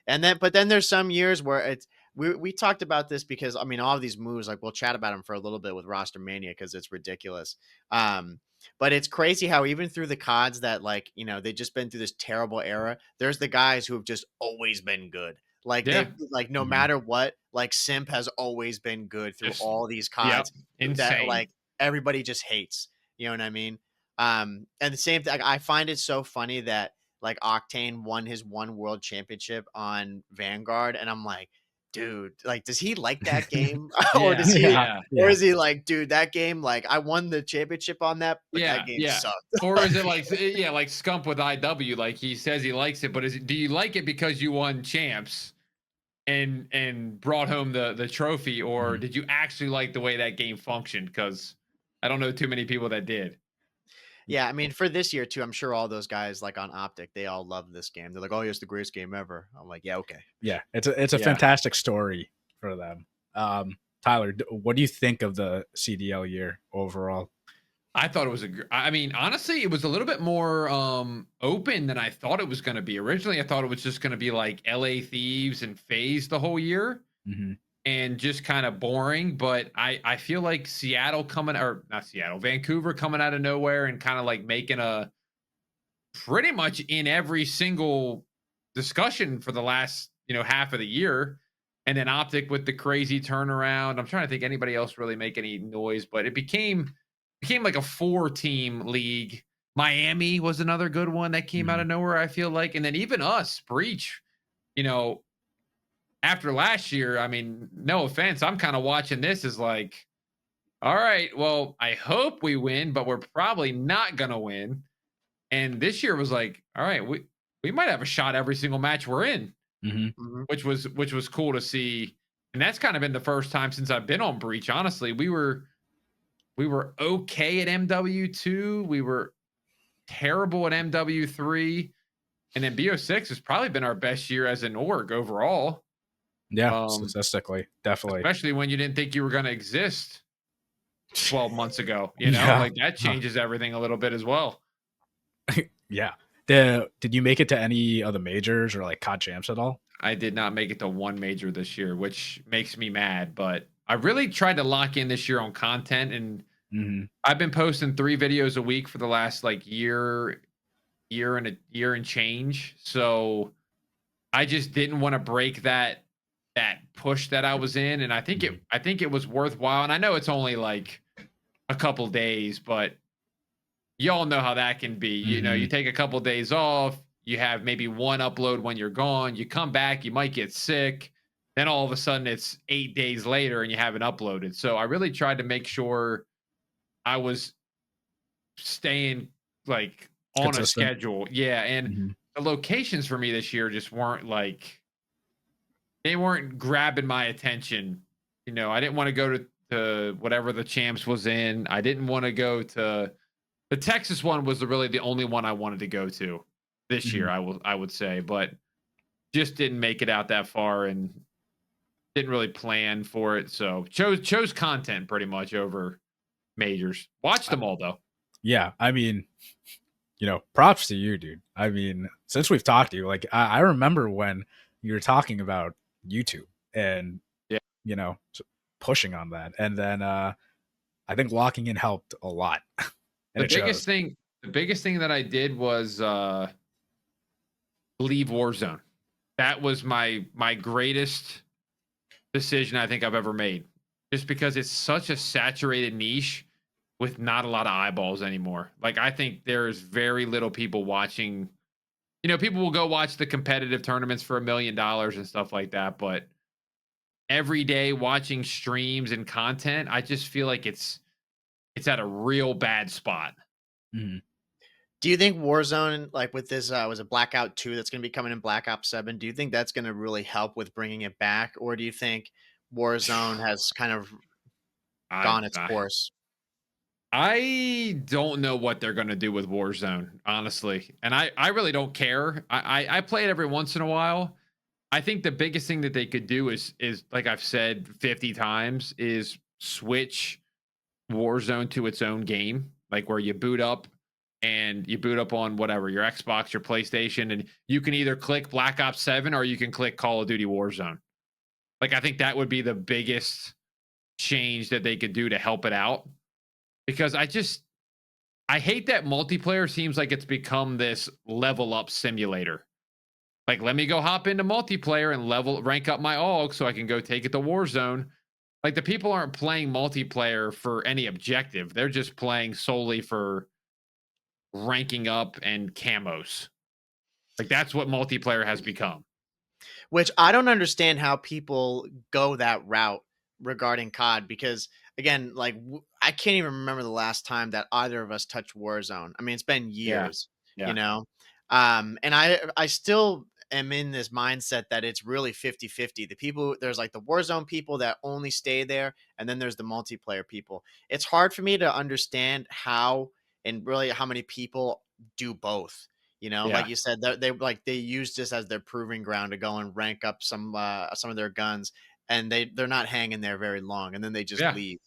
And then there's some years where it's, we talked about this because I mean all of these moves, like we'll chat about them for a little bit with Roster Mania because it's ridiculous. But it's crazy how even through the CODs that like they just been through this terrible era, there's the guys who have just always been good. Like they've like no matter what, like Simp has always been good through all these CODs that like everybody just hates. You know what I mean? And the same thing, like, I find it so funny that like Octane won his one world championship on Vanguard, and I'm like, dude, like, does he like that game, or does he, or is he like, dude, that game, like, I won the championship on that, but that game sucked. Or is it like, like Scump with IW, like he says he likes it, but do you like it because you won champs and brought home the trophy, or did you actually like the way that game functioned? Because I don't know too many people that did. Yeah, I mean, for this year too, I'm sure all those guys like on Optic, they all love this game. They're like, "Oh, it's the greatest game ever." I'm like, "Yeah, okay." Yeah, it's a fantastic story for them. Tyler, what do you think of the CDL year overall? I thought it was I mean, honestly, it was a little bit more open than I thought it was going to be. Originally, I thought it was just going to be like LA Thieves and FaZe the whole year. And just kind of boring, but I feel like Vancouver coming out of nowhere and kind of like making a pretty much in every single discussion for the last half of the year, and then Optic with the crazy turnaround. I'm trying to think anybody else really make any noise, but it became like a 4-team league. Miami was another good one that came out of nowhere, I feel like, and then even us, Breach, after last year, I mean, no offense, I'm kind of watching this as like, all right, well, I hope we win, but we're probably not gonna win. And this year was like, all right, we might have a shot every single match we're in, Mm-hmm. which was cool to see. And that's kind of been the first time since I've been on Breach. Honestly, we were okay at MW2. We were terrible at MW3. And then BO6 has probably been our best year as an org overall. Yeah, statistically, definitely. Especially when you didn't think you were going to exist 12 months ago, Yeah. like that changes everything a little bit as well. Yeah. Did you make it to any of the majors or like COD champs at all? I did not make it to one major this year, which makes me mad, but I really tried to lock in this year on content, and I've been posting 3 videos a week for the last like year and change. So I just didn't want to break that push that I was in, and I think it was worthwhile. And I know it's only like a couple days, but y'all know how that can be. You take a couple days off, you have maybe one upload when you're gone, you come back, you might get sick, then all of a sudden it's 8 days later and you haven't uploaded. So I really tried to make sure I was staying like on a Consistent. schedule. Yeah, and the locations for me this year just weren't like, they weren't grabbing my attention. I didn't want to go to whatever the champs was in. I didn't want to go to the Texas one. Was really the only one I wanted to go to this year. I would say, but just didn't make it out that far and didn't really plan for it. So chose content pretty much over majors. Watched them all though. Yeah, I mean, props to you, dude. I mean, since we've talked to you, like I remember when you were talking about YouTube and pushing on that, and then I think locking in helped a lot. And the biggest thing that I did was leave Warzone. That was my greatest decision I think I've ever made. Just because it's such a saturated niche with not a lot of eyeballs anymore. Like I think there's very little people watching. People will go watch the competitive tournaments for $1 million and stuff like that, but every day watching streams and content, I just feel like it's at a real bad spot. Do you think Warzone, like with this, was it Blackout 2 that's going to be coming in Black Ops 7? Do you think that's going to really help with bringing it back? Or do you think Warzone has kind of gone its course? I don't know what they're going to do with Warzone, honestly. And I really don't care. I play it every once in a while. I think the biggest thing that they could do is like I've said 50 times, is switch Warzone to its own game, like where you boot up on whatever, your Xbox, your PlayStation, and you can either click Black Ops 7 or you can click Call of Duty Warzone. Like I think that would be the biggest change that they could do to help it out. Because I hate that multiplayer seems like it's become this level up simulator. Like, let me go hop into multiplayer and rank up my AUG so I can go take it to Warzone. Like, the people aren't playing multiplayer for any objective. They're just playing solely for ranking up and camos. Like, that's what multiplayer has become. Which I don't understand how people go that route regarding COD, because again, like I can't even remember the last time that either of us touched Warzone. I mean, it's been years, Yeah. and I still am in this mindset that it's really 50-50. The people, there's like the Warzone people that only stay there, and then there's the multiplayer people. It's hard for me to understand how and really how many people do both. Like you said, they use this as their proving ground to go and rank up some of their guns, and they're not hanging there very long, and then they just leave.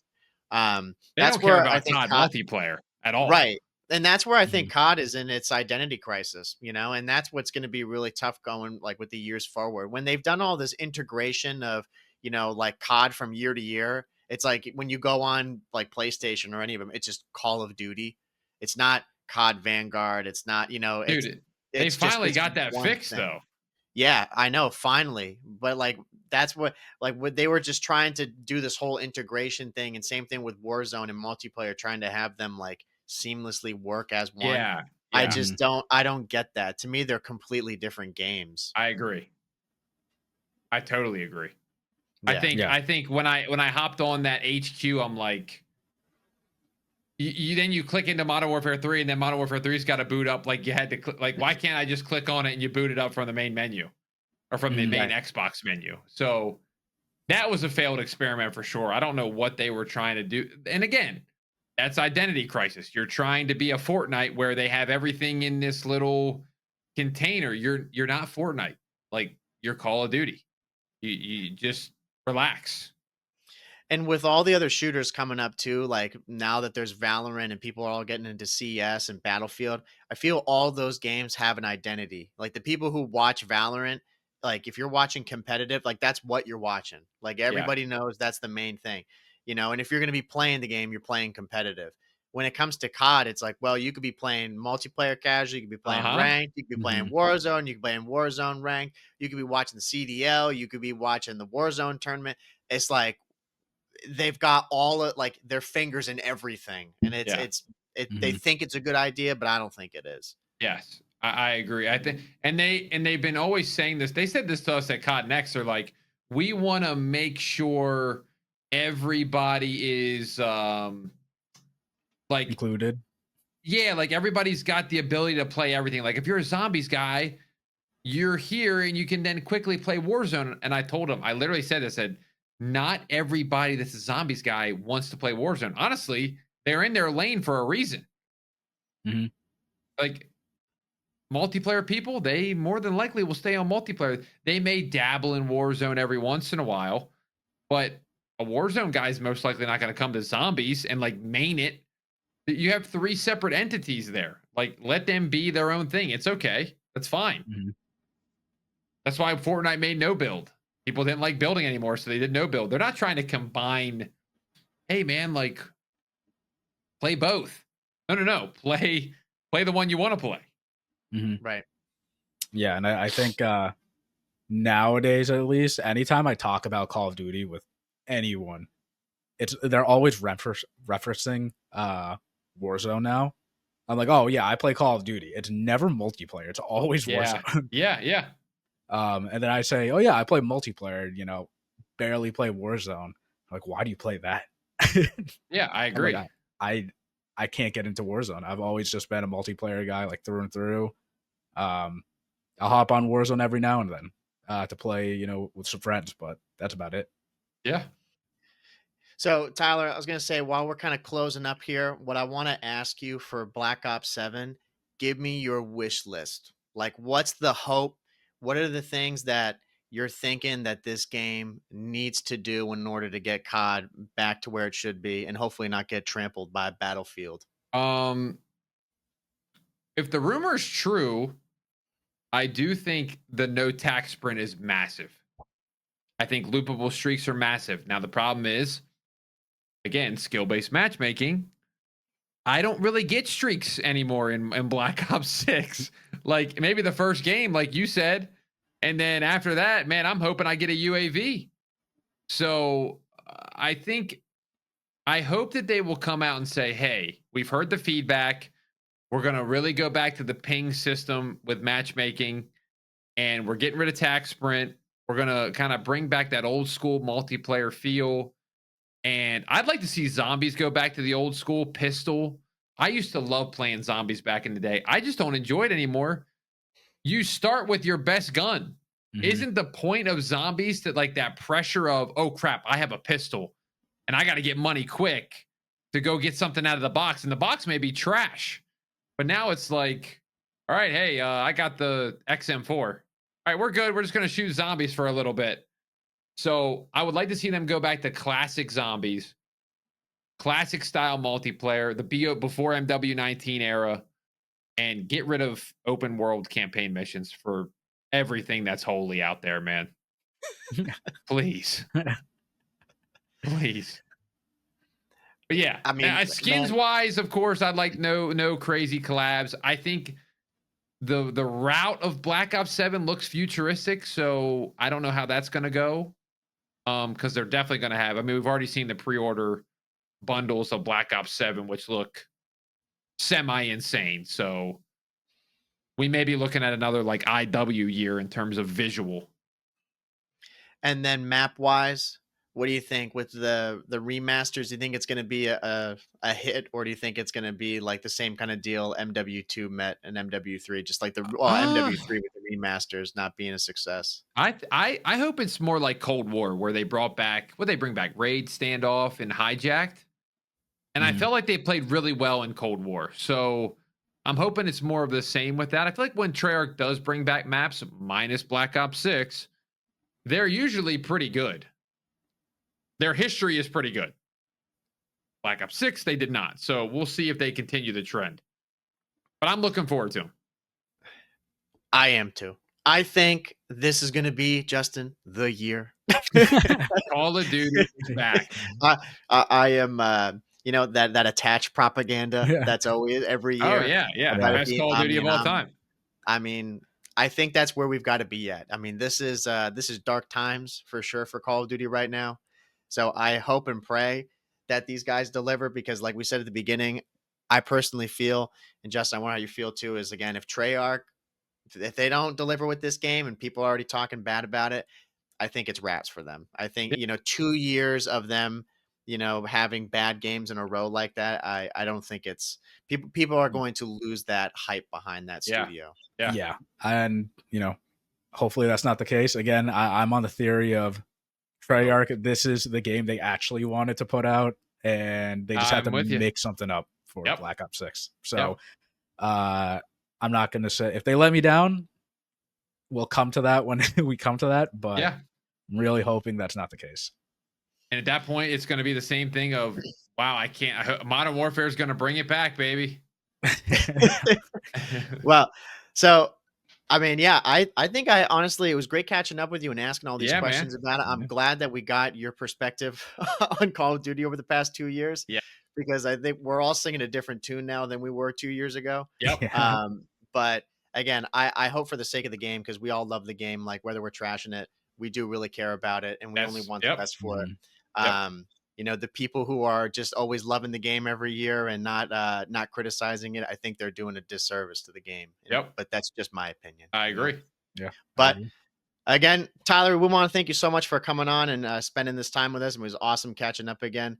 They That's don't care where I about think COD multiplayer at all. right, and that's where I think COD is in its identity crisis, and that's what's going to be really tough going like with the years forward when they've done all this integration of like COD from year to year. It's like when you go on like PlayStation or any of them, it's just Call of Duty. It's not COD Vanguard. It's not, Dude, they it's just finally this got that one fixed thing. though. Yeah, I know, finally. But like that's what they were just trying to do this whole integration thing, and same thing with Warzone and multiplayer, trying to have them like seamlessly work as one. Yeah. I just don't get that. To me, they're completely different games. I agree. I totally agree. Yeah. I think when I hopped on that HQ, I'm like, you then you click into Modern Warfare 3, and then Modern Warfare 3's got to boot up. Like you had to click. Like, why can't I just click on it and you boot it up from the main menu or from the main Right. Xbox menu? So that was a failed experiment for sure. I don't know what they were trying to do. And again, that's identity crisis. You're trying to be a Fortnite where they have everything in this little container. You're not Fortnite. Like, you're Call of Duty. You just relax. And with all the other shooters coming up too, like now that there's Valorant and people are all getting into CS and Battlefield, I feel all those games have an identity. Like the people who watch Valorant, like if you're watching competitive, like that's what you're watching. Like Yeah. everybody knows that's the main thing, and if you're going to be playing the game, you're playing competitive. When it comes to COD, it's like, well, you could be playing multiplayer casual, you could be playing Uh-huh. ranked, you could be playing Warzone, you could be playing Warzone ranked, you could be watching the CDL, you could be watching the Warzone tournament. It's like they've got all of like their fingers in everything, and Yeah. they think it's a good idea, but I don't think it is. Yes. I agree. I think they've been always saying this. They said this to us at COD Next. They're like, we want to make sure everybody is like, included. yeah, like everybody's got the ability to play everything. Like if you're a zombies guy, you're here and you can then quickly play Warzone. And I told him, I literally said this, I said, not everybody that's a zombies guy wants to play Warzone. Honestly, they're in their lane for a reason. Like multiplayer people, they more than likely will stay on multiplayer. They may dabble in Warzone every once in a while, but a Warzone guy is most likely not going to come to zombies and like main it. You have 3 separate entities there. Like, let them be their own thing. It's okay. That's fine. That's why Fortnite made no build. People didn't like building anymore, so they did no build. They're not trying to combine, hey man, like play both. No. Play the one you want to play. Right. Yeah, and I think nowadays, at least, anytime I talk about Call of Duty with anyone, they're always referencing Warzone now. I'm like, oh yeah, I play Call of Duty. It's never multiplayer. It's always Warzone. Yeah. And then I say, oh yeah, I play multiplayer. Barely play Warzone. I'm like, why do you play that? Yeah, I agree. Like, I can't get into Warzone. I've always just been a multiplayer guy, like through and through. I'll hop on Warzone every now and then to play, with some friends, but that's about it. Yeah. So, Tyler, I was going to say, while we're kind of closing up here, what I want to ask you for Black Ops 7, give me your wish list. Like, what's the hope? What are the things that you're thinking that this game needs to do in order to get COD back to where it should be and hopefully not get trampled by Battlefield? If the rumor is true, I do think the no tax sprint is massive. I think loopable streaks are massive. Now, the problem is, again, skill-based matchmaking. I don't really get streaks anymore in Black Ops 6. Like, maybe the first game, like you said, and then after that, man, I'm hoping I get a UAV. So I hope that they will come out and say, hey, we've heard the feedback. We're going to really go back to the ping system with matchmaking, and we're getting rid of tax sprint. We're going to kind of bring back that old school multiplayer feel. And I'd like to see zombies go back to the old school pistol. I used to love playing zombies back in the day. I just don't enjoy it anymore. You start with your best gun. Isn't the point of zombies to like that pressure of, oh crap, I have a pistol and I got to get money quick to go get something out of the box. And the box may be trash. But now it's like, all right, hey, I got the XM4. All right, we're good. We're just going to shoot zombies for a little bit. So I would like to see them go back to classic zombies, classic style multiplayer, the BO before MW19 era, and get rid of open world campaign missions for everything that's holy out there, man. Please. Please. But yeah, I mean, skins wise, of course, I'd like no crazy collabs. I think the route of Black Ops 7 looks futuristic, so I don't know how that's going to go. Because they're definitely going to have. I mean, we've already seen the pre-order bundles of Black Ops 7, which look semi-insane. So we may be looking at another like IW year in terms of visual. And then map wise, what do you think with the remasters? Do you think it's going to be a hit, or do you think it's going to be like the same kind of deal MW2 met and MW3, just like the MW3 with the remasters not being a success? I hope it's more like Cold War, where they bring back Raid, Standoff, and Hijacked. And I felt like they played really well in Cold War. So I'm hoping it's more of the same with that. I feel like when Treyarch does bring back maps, minus Black Ops 6, they're usually pretty good. Their history is pretty good. Black Ops 6, they did not. So we'll see if they continue the trend. But I'm looking forward to them. I am too. I think this is going to be, Justin, the year. Call of Duty is back. I am, you know, that attached propaganda that's always every year. Oh, yeah. Best Call of Duty of all time. I mean, I think that's where we've got to be at. I mean, this is dark times for sure for Call of Duty right now. So I hope and pray that these guys deliver, because like we said at the beginning, I personally feel, and Justin, I wonder how you feel too, is again, if Treyarch, if they don't deliver with this game and people are already talking bad about it, I think it's rats for them. I think, you know, 2 years of them, you know, having bad games in a row like that, I don't think it's people are going to lose that hype behind that studio. Yeah. And, you know, hopefully that's not the case. Again, I'm on the theory of Treyarch, this is the game they actually wanted to put out, and they just had to make something up for Black Ops 6. So I'm not going to say, if they let me down, we'll come to that when we come to that, but I'm really hoping that's not the case. And at that point, it's going to be the same thing of, wow, I can't. Modern Warfare is going to bring it back, baby. Well, so, I mean, yeah, I think honestly, it was great catching up with you and asking all these questions about it. I'm glad that we got your perspective on Call of Duty over the past 2 years. Yeah. Because I think we're all singing a different tune now than we were 2 years ago. Yep. But again, I hope for the sake of the game, because we all love the game, like whether we're trashing it, we do really care about it, and we only want the best for it. You know, the people who are just always loving the game every year and not criticizing it, I think they're doing a disservice to the game. But that's just my opinion. I agree. Yeah. But again, Tyler, we want to thank you so much for coming on and spending this time with us. It was awesome catching up again.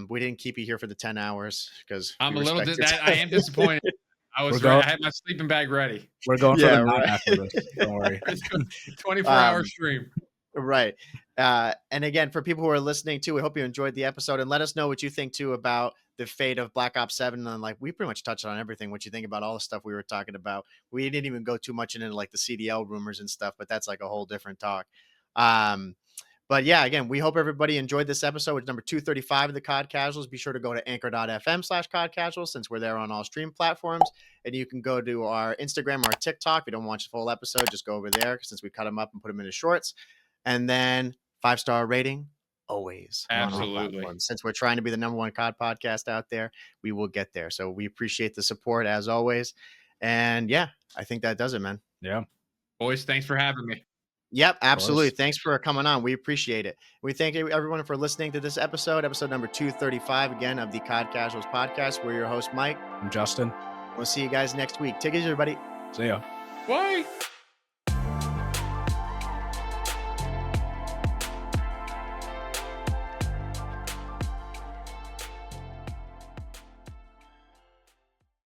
We didn't keep you here for the 10 hours because I'm a little I am disappointed. I had my sleeping bag ready. We're going for the night after this. Don't worry. 24-hour stream. Right. And again, for people who are listening too, we hope you enjoyed the episode, and let us know what you think too about the fate of Black Ops 7. And like, we pretty much touched on everything, what you think about all the stuff we were talking about. We didn't even go too much into like the CDL rumors and stuff, but that's like a whole different talk. But yeah, again, we hope everybody enjoyed this episode, which is number 235 of the COD Casuals. Be sure to go to anchor.fm/COD Casuals, since we're there on all stream platforms. And you can go to our Instagram or our TikTok. If you don't watch the full episode, just go over there, since we cut them up and put them into shorts. And then 5-star rating, always. Absolutely. Since we're trying to be the number one COD podcast out there, we will get there. So we appreciate the support as always. And yeah, I think that does it, man. Yeah. Boys, thanks for having me. Yep, absolutely. Thanks for coming on. We appreciate it. We thank everyone for listening to this episode number 235, again, of the COD Casuals podcast. We're your host, Mike. I'm Justin. We'll see you guys next week. Take it easy, everybody. See ya. Bye.